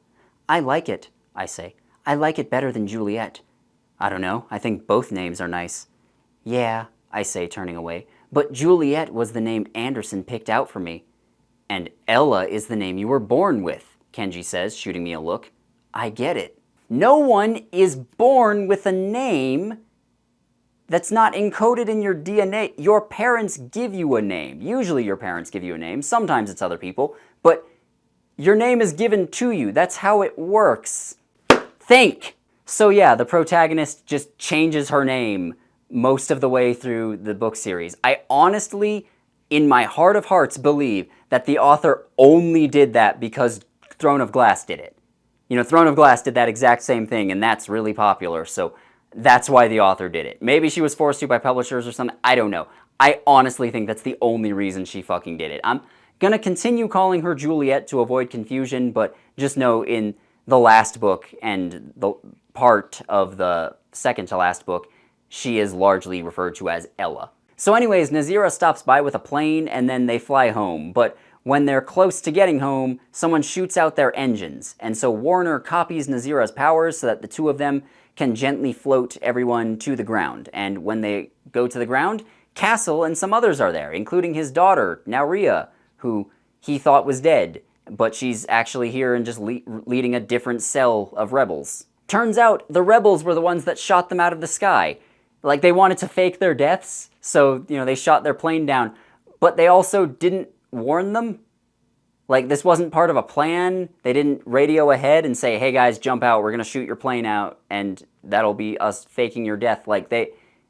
I like it, I say. I like it better than Juliet. I don't know, I think both names are nice. Yeah, I say, turning away, but Juliet was the name Anderson picked out for me. And Ella is the name you were born with, Kenji says, shooting me a look. I get it. No one is born with a name that's not encoded in your DNA. Your parents give you a name. Usually your parents give you a name. Sometimes it's other people. But your name is given to you. That's how it works. Think! So yeah, the protagonist just changes her name most of the way through the book series. I honestly, in my heart of hearts, believe that the author only did that because Throne of Glass did it. You know, Throne of Glass did that exact same thing, and that's really popular, so that's why the author did it. Maybe she was forced to by publishers or something, I don't know. I honestly think that's the only reason she fucking did it. I'm gonna continue calling her Juliet to avoid confusion, but just know in the last book and the part of the second to last book, she is largely referred to as Ella. So anyways, Nazira stops by with a plane and then they fly home, but when they're close to getting home, someone shoots out their engines, and so Warner copies Nazira's powers so that the two of them can gently float everyone to the ground. And when they go to the ground, Castle and some others are there, including his daughter, Nauria, who he thought was dead, but she's actually here and just leading a different cell of rebels. Turns out the rebels were the ones that shot them out of the sky. Like, they wanted to fake their deaths, so, you know, they shot their plane down, but they also didn't warn them. Like, this wasn't part of a plan. They didn't radio ahead and say, hey guys, jump out, we're gonna shoot your plane out, and that'll be us faking your death. Like,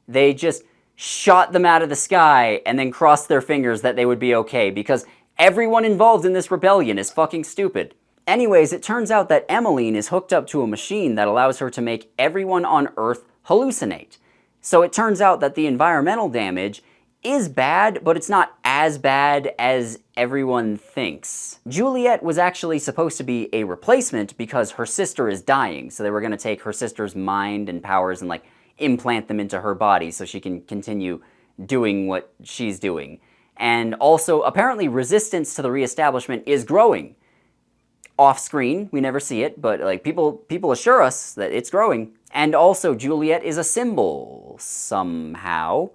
they just shot them out of the sky and then crossed their fingers that they would be okay, because everyone involved in this rebellion is fucking stupid. Anyways, it turns out that Emmeline is hooked up to a machine that allows her to make everyone on Earth hallucinate. So it turns out that the environmental damage is bad, but it's not as bad as everyone thinks. Juliet was actually supposed to be a replacement because her sister is dying, so they were going to take her sister's mind and powers and, like, implant them into her body so she can continue doing what she's doing. And also, apparently, resistance to the reestablishment is growing. Off-screen, we never see it, but, like, people assure us that it's growing. And also, Juliet is a symbol, somehow.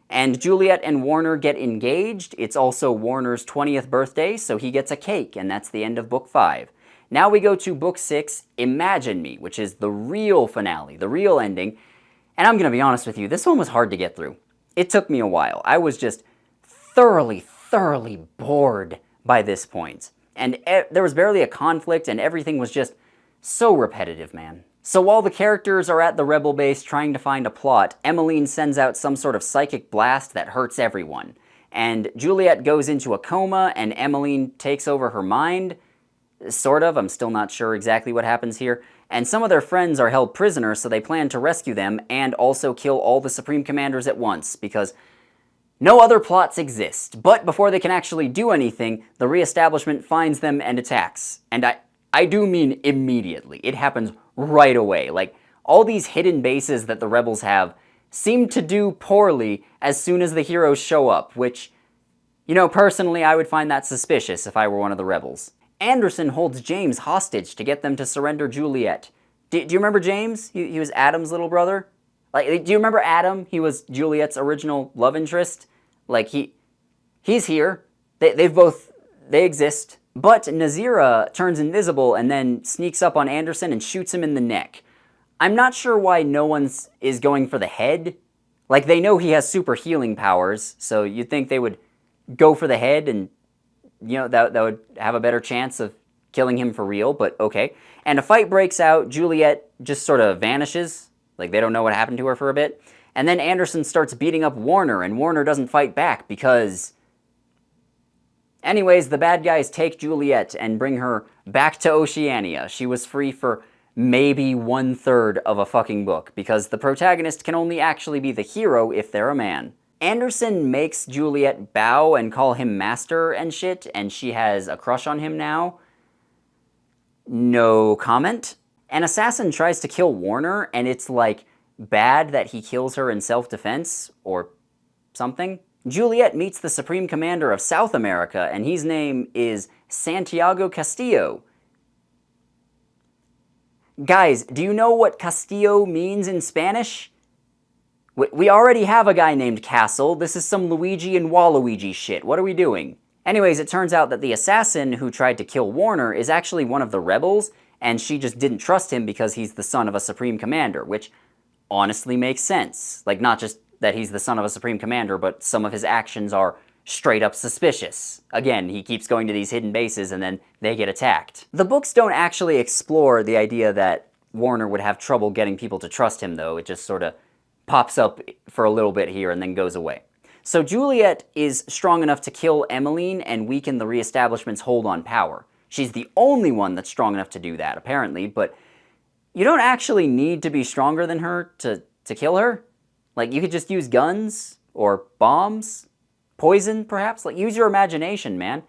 And Juliet and Warner get engaged. It's also Warner's 20th birthday, so he gets a cake, and that's the end of Book 5. Now we go to Book 6, Imagine Me, which is the real finale, the real ending. And I'm going to be honest with you, this one was hard to get through. It took me a while. I was just thoroughly bored by this point. And there was barely a conflict, and everything was just so repetitive, man. So while the characters are at the rebel base trying to find a plot, Emmeline sends out some sort of psychic blast that hurts everyone. And Juliet goes into a coma, and Emmeline takes over her mind. Sort of, I'm still not sure exactly what happens here. And some of their friends are held prisoner, so they plan to rescue them and also kill all the Supreme Commanders at once, because no other plots exist. But before they can actually do anything, the reestablishment finds them and attacks. And I do mean immediately. It happens right away. Like, all these hidden bases that the rebels have seem to do poorly as soon as the heroes show up, which, you know, personally, I would find that suspicious if I were one of the rebels. Anderson holds James hostage to get them to surrender Juliet. Do you remember James? He was Adam's little brother. Like, do you remember Adam? He was Juliet's original love interest. Like, he's here. They exist. But Nazira turns invisible and then sneaks up on Anderson and shoots him in the neck. I'm not sure why no one is going for the head. Like, they know he has super healing powers, so you'd think they would go for the head and, you know, that would have a better chance of killing him for real, but okay. And a fight breaks out. Juliet just sort of vanishes. Like, they don't know what happened to her for a bit. And then Anderson starts beating up Warner, and Warner doesn't fight back because Anyways, the bad guys take Juliet and bring her back to Oceania. She was free for maybe 1/3 of a fucking book, because the protagonist can only actually be the hero if they're a man. Anderson makes Juliet bow and call him master and shit, and she has a crush on him now. No comment. An assassin tries to kill Warner, and it's like bad that he kills her in self-defense, or something. Juliet meets the Supreme Commander of South America, and his name is Santiago Castillo. Guys, do you know what Castillo means in Spanish? We already have a guy named Castle. This is some Luigi and Waluigi shit. What are we doing? Anyways, it turns out that the assassin who tried to kill Warner is actually one of the rebels, and she just didn't trust him because he's the son of a Supreme Commander, which honestly makes sense. Like, not just that he's the son of a Supreme Commander, but some of his actions are straight up suspicious. Again, he keeps going to these hidden bases and then they get attacked. The books don't actually explore the idea that Warner would have trouble getting people to trust him, though. It just sort of pops up for a little bit here and then goes away. So Juliet is strong enough to kill Emmeline and weaken the Reestablishment's hold on power. She's the only one that's strong enough to do that, apparently, but you don't actually need to be stronger than her to kill her. Like, you could just use guns, or bombs, poison, perhaps. Like, use your imagination, man.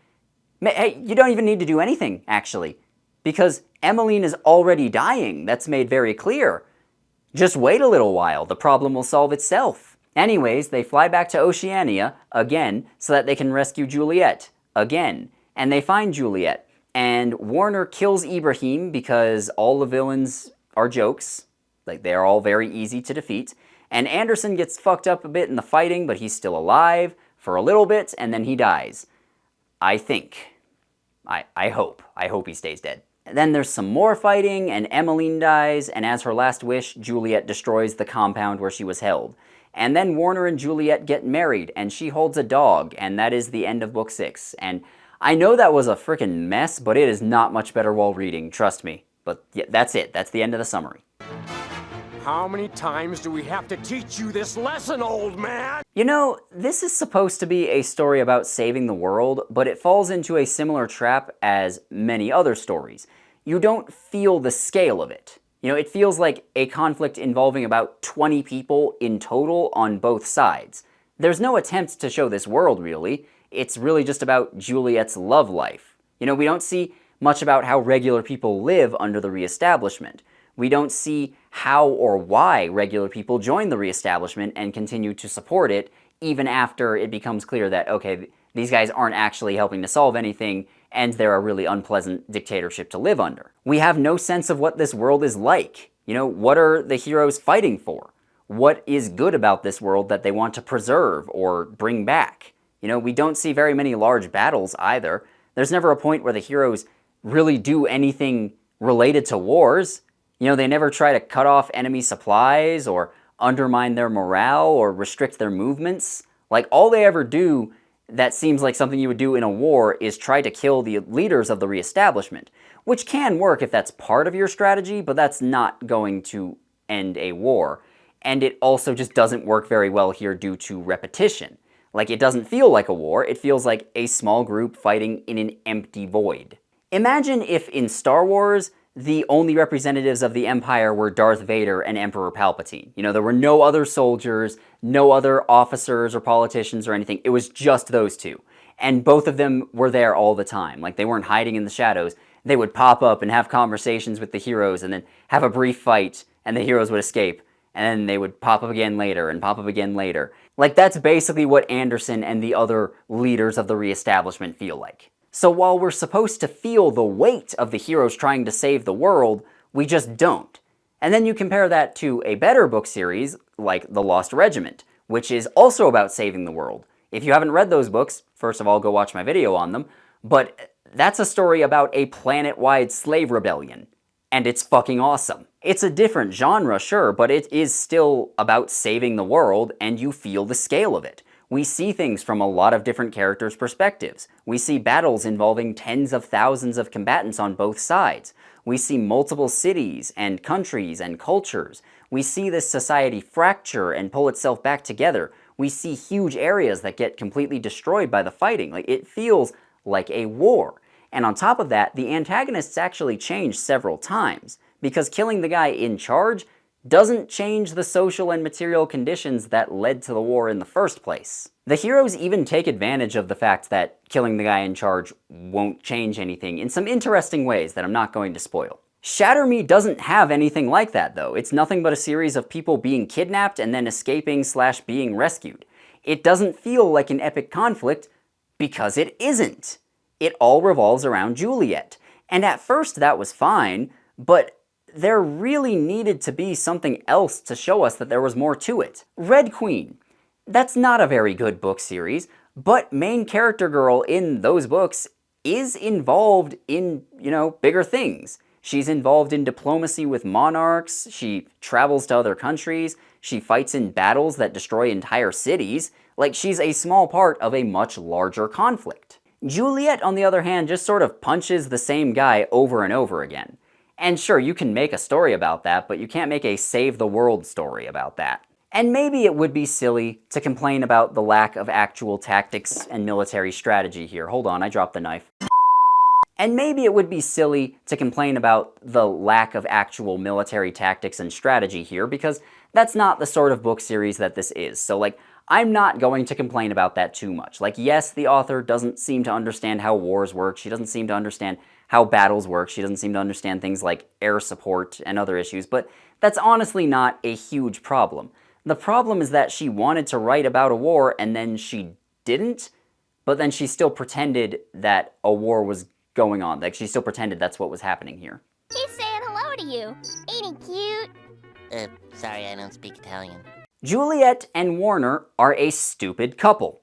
Hey, you don't even need to do anything, actually, because Emmeline is already dying. That's made very clear. Just wait a little while. The problem will solve itself. Anyways, they fly back to Oceania, again, so that they can rescue Juliet, again. And they find Juliet. And Warner kills Ibrahim because all the villains are jokes. Like, they're all very easy to defeat. And Anderson gets fucked up a bit in the fighting, but he's still alive for a little bit, and then he dies. I think. I hope. I hope he stays dead. And then there's some more fighting, and Emmeline dies, and as her last wish, Juliet destroys the compound where she was held. And then Warner and Juliet get married, and she holds a dog, and that is the end of Book 6. And I know that was a frickin' mess, but it is not much better while reading, trust me. But yeah, that's it. That's the end of the summary. How many times do we have to teach you this lesson, old man? You know, this is supposed to be a story about saving the world, but it falls into a similar trap as many other stories. You don't feel the scale of it. You know, it feels like a conflict involving about 20 people in total on both sides. There's no attempt to show this world, really. It's really just about Juliet's love life. You know, we don't see much about how regular people live under the Reestablishment. We don't see how or why regular people join the Reestablishment and continue to support it, even after it becomes clear that, okay, these guys aren't actually helping to solve anything, and they're a really unpleasant dictatorship to live under. We have no sense of what this world is like. You know, what are the heroes fighting for? What is good about this world that they want to preserve or bring back? You know, we don't see very many large battles either. There's never a point where the heroes really do anything related to wars. You know, they never try to cut off enemy supplies or undermine their morale or restrict their movements. Like, all they ever do that seems like something you would do in a war is try to kill the leaders of the Reestablishment, which can work if that's part of your strategy, but that's not going to end a war. And it also just doesn't work very well here due to repetition. Like, it doesn't feel like a war, it feels like a small group fighting in an empty void. Imagine if in Star Wars, the only representatives of the Empire were Darth Vader and Emperor Palpatine. You know, there were no other soldiers, no other officers or politicians or anything. It was just those two. And both of them were there all the time. Like, they weren't hiding in the shadows. They would pop up and have conversations with the heroes and then have a brief fight, and the heroes would escape. And then they would pop up again later and pop up again later. Like, that's basically what Anderson and the other leaders of the Reestablishment feel like. So while we're supposed to feel the weight of the heroes trying to save the world, we just don't. And then you compare that to a better book series, like The Lost Regiment, which is also about saving the world. If you haven't read those books, first of all, go watch my video on them, but that's a story about a planet-wide slave rebellion, and it's fucking awesome. It's a different genre, sure, but it is still about saving the world, and you feel the scale of it. We see things from a lot of different characters' perspectives. We see battles involving tens of thousands of combatants on both sides. We see multiple cities and countries and cultures. We see this society fracture and pull itself back together. We see huge areas that get completely destroyed by the fighting. Like, it feels like a war. And on top of that, the antagonists actually change several times, because killing the guy in charge doesn't change the social and material conditions that led to the war in the first place. The heroes even take advantage of the fact that killing the guy in charge won't change anything in some interesting ways that I'm not going to spoil. Shatter Me doesn't have anything like that, though. It's nothing but a series of people being kidnapped and then escaping / being rescued. It doesn't feel like an epic conflict because it isn't. It all revolves around Juliet. And at first that was fine, but there really needed to be something else to show us that there was more to it. Red Queen. That's not a very good book series, but main character girl in those books is involved in, bigger things. She's involved in diplomacy with monarchs, she travels to other countries, she fights in battles that destroy entire cities. Like, she's a small part of a much larger conflict. Juliet, on the other hand, just sort of punches the same guy over and over again. And sure, you can make a story about that, but you can't make a save the world story about that. And maybe it would be silly to complain about the lack of actual tactics and military strategy here. Hold on, I dropped the knife. And maybe it would be silly to complain about the lack of actual military tactics and strategy here, because that's not the sort of book series that this is. So, I'm not going to complain about that too much. Yes, the author doesn't seem to understand how wars work, she doesn't seem to understand how battles work, she doesn't seem to understand things like air support and other issues, but that's honestly not a huge problem. The problem is that she wanted to write about a war and then she didn't, but then she still pretended that a war was going on. She still pretended that's what was happening here. He's saying hello to you. Ain't he cute? Sorry, I don't speak Italian. Juliet and Warner are a stupid couple.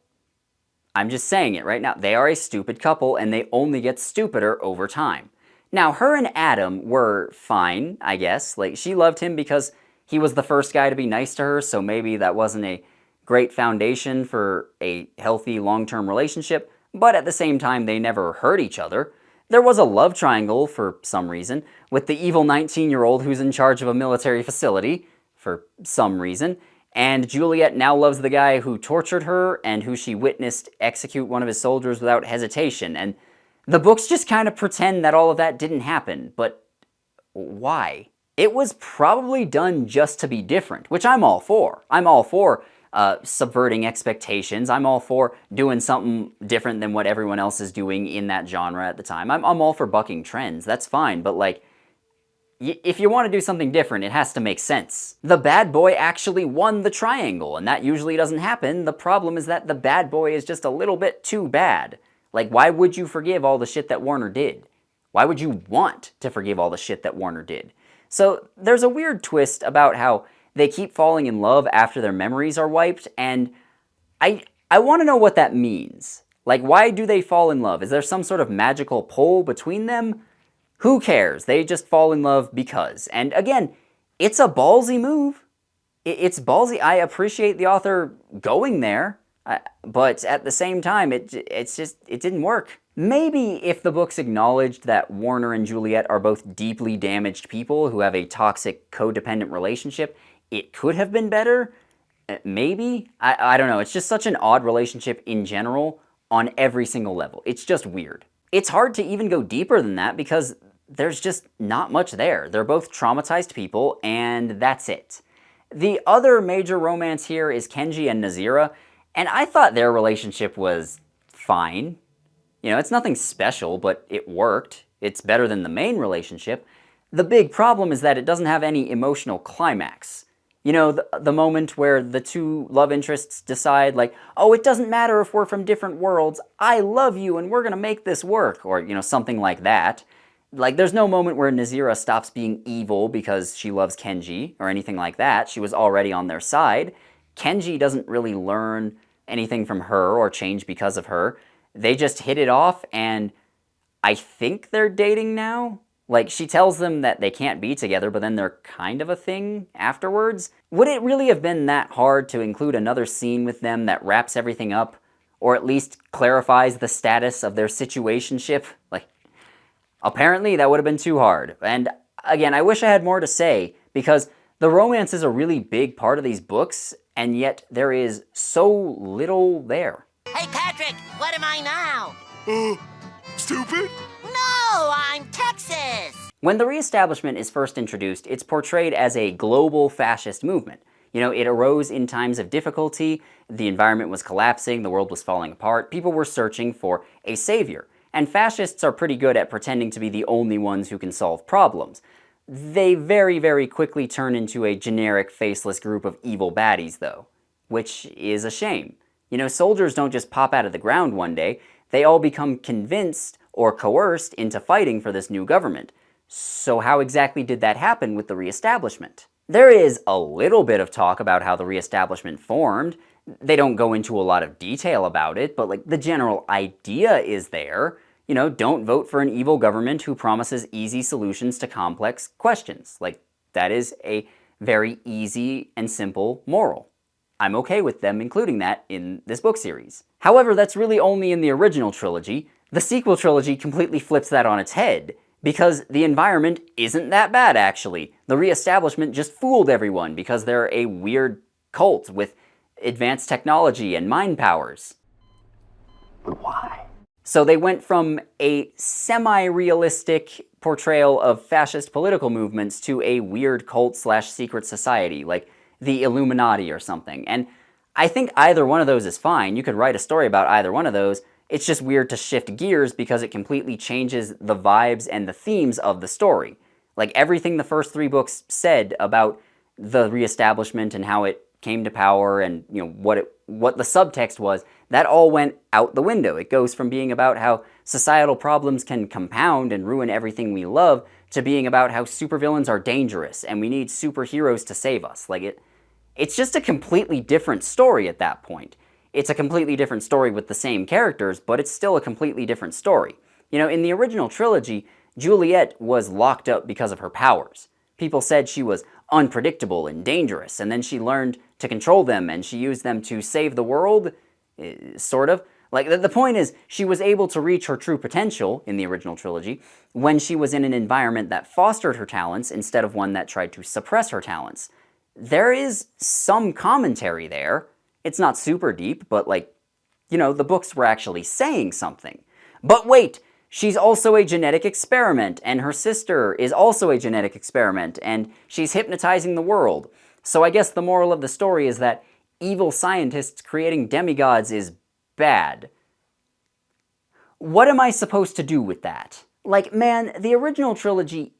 I'm just saying it right now. They are a stupid couple, and they only get stupider over time. Now, her and Adam were fine, I guess. She loved him because he was the first guy to be nice to her, so maybe that wasn't a great foundation for a healthy long-term relationship, but at the same time, they never hurt each other. There was a love triangle, for some reason, with the evil 19-year-old who's in charge of a military facility, for some reason, and Juliet now loves the guy who tortured her and who she witnessed execute one of his soldiers without hesitation, and the books just kind of pretend that all of that didn't happen, but why? It was probably done just to be different, which I'm all for. I'm all for subverting expectations. I'm all for doing something different than what everyone else is doing in that genre at the time. I'm all for bucking trends. That's fine, but if you want to do something different, it has to make sense. The bad boy actually won the triangle, and that usually doesn't happen. The problem is that the bad boy is just a little bit too bad. Why would you forgive all the shit that Warner did? Why would you want to forgive all the shit that Warner did? So there's a weird twist about how they keep falling in love after their memories are wiped, and I want to know what that means. Why do they fall in love? Is there some sort of magical pull between them? Who cares? They just fall in love because. And again, it's a ballsy move. It's ballsy. I appreciate the author going there, but at the same time, it didn't work. Maybe if the books acknowledged that Warner and Juliet are both deeply damaged people who have a toxic, codependent relationship, it could have been better. Maybe? I don't know. It's just such an odd relationship in general on every single level. It's just weird. It's hard to even go deeper than that because there's just not much there. They're both traumatized people, and that's it. The other major romance here is Kenji and Nazira, and I thought their relationship was fine. It's nothing special, but it worked. It's better than the main relationship. The big problem is that it doesn't have any emotional climax. The moment where the two love interests decide, oh, it doesn't matter if we're from different worlds, I love you and we're gonna make this work, or, something like that. There's no moment where Nazira stops being evil because she loves Kenji, or anything like that. She was already on their side. Kenji doesn't really learn anything from her or change because of her. They just hit it off, and I think they're dating now. She tells them that they can't be together, but then they're kind of a thing afterwards. Would it really have been that hard to include another scene with them that wraps everything up, or at least clarifies the status of their situationship? Apparently that would have been too hard. And again, I wish I had more to say, because the romance is a really big part of these books, and yet there is so little there. Hey, Patrick, what am I now? stupid? No, I'm Texas! When the Reestablishment is first introduced, it's portrayed as a global fascist movement. You know, it arose in times of difficulty, the environment was collapsing, the world was falling apart, people were searching for a savior. And fascists are pretty good at pretending to be the only ones who can solve problems. They very, very quickly turn into a generic, faceless group of evil baddies, though, which is a shame. You know, soldiers don't just pop out of the ground one day, they all become convinced or coerced into fighting for this new government. So how exactly did that happen with the Reestablishment? There is a little bit of talk about how the Reestablishment formed. They don't go into a lot of detail about it, but like the general idea is there. You know, don't vote for an evil government who promises easy solutions to complex questions. Like, that is a very easy and simple moral. I'm okay with them including that in this book series. However, that's really only in the original trilogy. The sequel trilogy completely flips that on its head, because the environment isn't that bad, actually. The Reestablishment just fooled everyone because they're a weird cult with advanced technology and mind powers. But why? So they went from a semi-realistic portrayal of fascist political movements to a weird cult/secret society, like the Illuminati or something. And I think either one of those is fine. You could write a story about either one of those. It's just weird to shift gears because it completely changes the vibes and the themes of the story. Like everything the first 3 books said about the Reestablishment and how it came to power and, you know, what the subtext was, that all went out the window. It goes from being about how societal problems can compound and ruin everything we love to being about how supervillains are dangerous and we need superheroes to save us. Like it's just a completely different story at that point. It's a completely different story with the same characters, but it's still a completely different story. You know, in the original trilogy, Juliet was locked up because of her powers. People said she was unpredictable and dangerous, and then she learned to control them, and she used them to save the world, sort of. Like, the point is, she was able to reach her true potential, in the original trilogy, when she was in an environment that fostered her talents instead of one that tried to suppress her talents. There is some commentary there. It's not super deep, but like, you know, the books were actually saying something. But wait, she's also a genetic experiment, and her sister is also a genetic experiment, and she's hypnotizing the world. So I guess the moral of the story is that evil scientists creating demigods is bad. What am I supposed to do with that? Like, man, the original trilogy,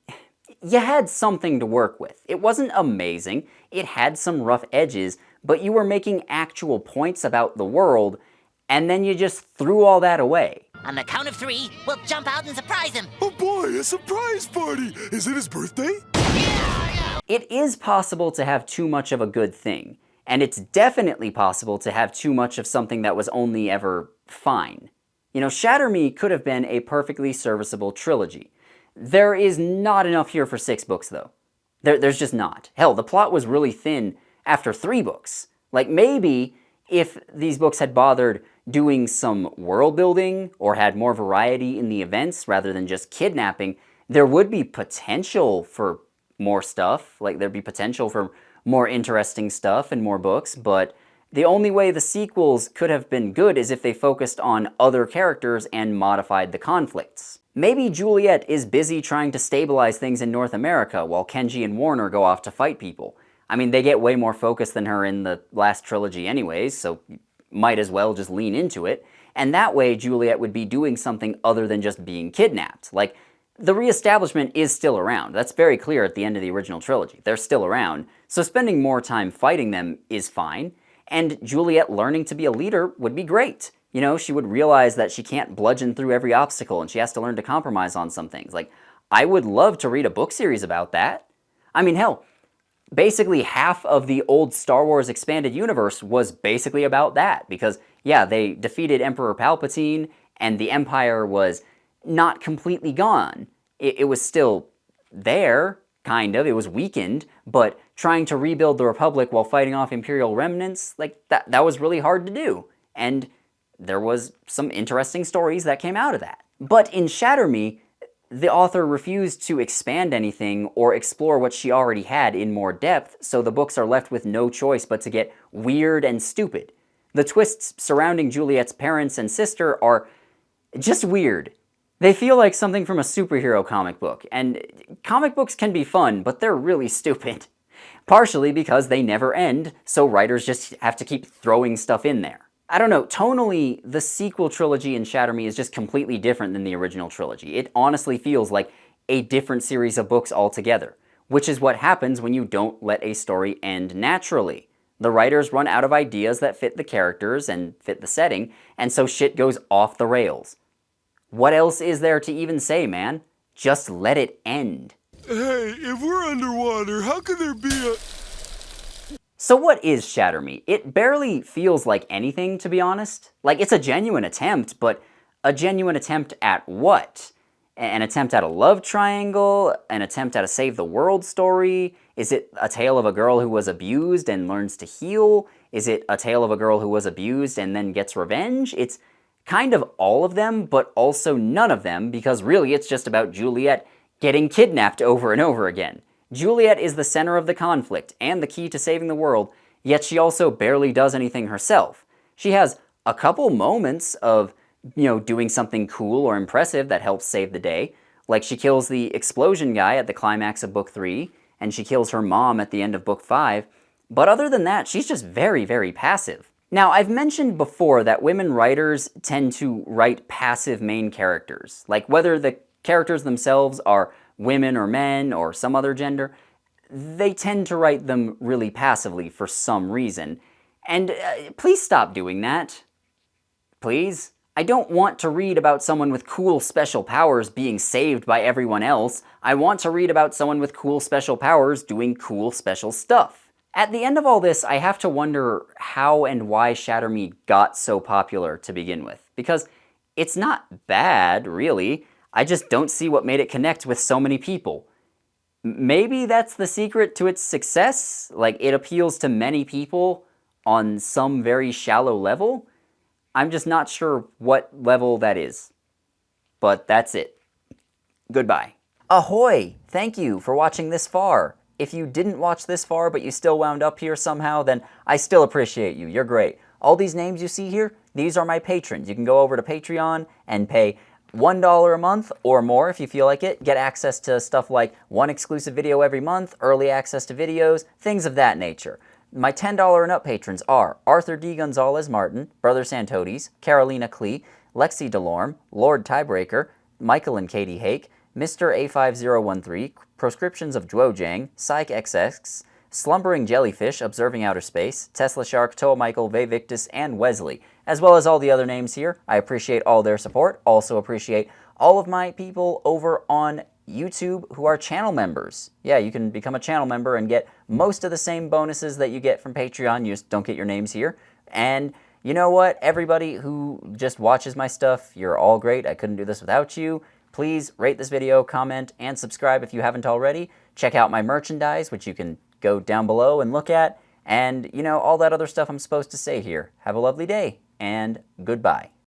you had something to work with. It wasn't amazing, it had some rough edges, but you were making actual points about the world, and then you just threw all that away. On the count of 3, we'll jump out and surprise him. Oh boy, a surprise party! Is it his birthday? It is possible to have too much of a good thing, and it's definitely possible to have too much of something that was only ever fine. You know, Shatter Me could have been a perfectly serviceable trilogy. There is not enough here for 6 books, though. There's just not. Hell, the plot was really thin after 3 books. Like, maybe if these books had bothered doing some world building or had more variety in the events rather than just kidnapping, there would be potential for more stuff. Like, there'd be potential for more interesting stuff and more books, but the only way the sequels could have been good is if they focused on other characters and modified the conflicts. Maybe Juliet is busy trying to stabilize things in North America while Kenji and Warner go off to fight people. I mean, they get way more focus than her in the last trilogy anyways, so might as well just lean into it. And that way, Juliet would be doing something other than just being kidnapped. Like, the Reestablishment is still around. That's very clear at the end of the original trilogy. They're still around. So spending more time fighting them is fine. And Juliet learning to be a leader would be great. You know, she would realize that she can't bludgeon through every obstacle and she has to learn to compromise on some things. Like, I would love to read a book series about that. I mean, hell, basically half of the old Star Wars expanded universe was basically about that. Because, yeah, they defeated Emperor Palpatine and the Empire was not completely gone. It was still there, kind of. It was weakened, but trying to rebuild the Republic while fighting off Imperial remnants, like, that was really hard to do. And there was some interesting stories that came out of that. But in Shatter Me, the author refused to expand anything or explore what she already had in more depth, so the books are left with no choice but to get weird and stupid. The twists surrounding Juliet's parents and sister are just weird. They feel like something from a superhero comic book, and comic books can be fun, but they're really stupid. Partially because they never end, so writers just have to keep throwing stuff in there. I don't know, tonally, the sequel trilogy in Shatter Me is just completely different than the original trilogy. It honestly feels like a different series of books altogether, which is what happens when you don't let a story end naturally. The writers run out of ideas that fit the characters and fit the setting, and so shit goes off the rails. What else is there to even say, man? Just let it end. Hey, if we're underwater, how could there be a... So what is Shatter Me? It barely feels like anything, to be honest. Like, it's a genuine attempt, but a genuine attempt at what? An attempt at a love triangle? An attempt at a save the world story? Is it a tale of a girl who was abused and learns to heal? Is it a tale of a girl who was abused and then gets revenge? It's kind of all of them, but also none of them, because really it's just about Juliet getting kidnapped over and over again. Juliet is the center of the conflict and the key to saving the world, yet she also barely does anything herself. She has a couple moments of, doing something cool or impressive that helps save the day, like she kills the explosion guy at the climax of Book 3, and she kills her mom at the end of Book 5, but other than that, she's just very, very passive. Now, I've mentioned before that women writers tend to write passive main characters, like whether the characters themselves are women or men or some other gender, they tend to write them really passively for some reason. And please stop doing that. Please? I don't want to read about someone with cool special powers being saved by everyone else. I want to read about someone with cool special powers doing cool special stuff. At the end of all this, I have to wonder how and why Shatter Me got so popular to begin with. Because it's not bad, really. I just don't see what made it connect with so many people. Maybe that's the secret to its success? Like, it appeals to many people on some very shallow level? I'm just not sure what level that is. But that's it. Goodbye. Ahoy! Thank you for watching this far. If you didn't watch this far, but you still wound up here somehow, then I still appreciate you. You're great. All these names you see here, these are my patrons. You can go over to Patreon and pay $1 a month or more if you feel like it. Get access to stuff like one exclusive video every month, early access to videos, things of that nature. My $10 and up patrons are Arthur D. Gonzalez Martin, Brother Santodes, Carolina Klee, Lexi Delorme, Lord Tiebreaker, Michael and Katie Hake, Mr. A5013, Proscriptions of Dwojang, Psych XX, Slumbering Jellyfish, Observing Outer Space, Tesla Shark, Toa Michael, Vevictus, and Wesley, as well as all the other names here. I appreciate all their support. Also appreciate all of my people over on YouTube who are channel members. Yeah, you can become a channel member and get most of the same bonuses that you get from Patreon. You just don't get your names here. And you know what? Everybody who just watches my stuff, you're all great. I couldn't do this without you. Please rate this video, comment, and subscribe if you haven't already. Check out my merchandise, which you can go down below and look at. And, all that other stuff I'm supposed to say here. Have a lovely day, and goodbye.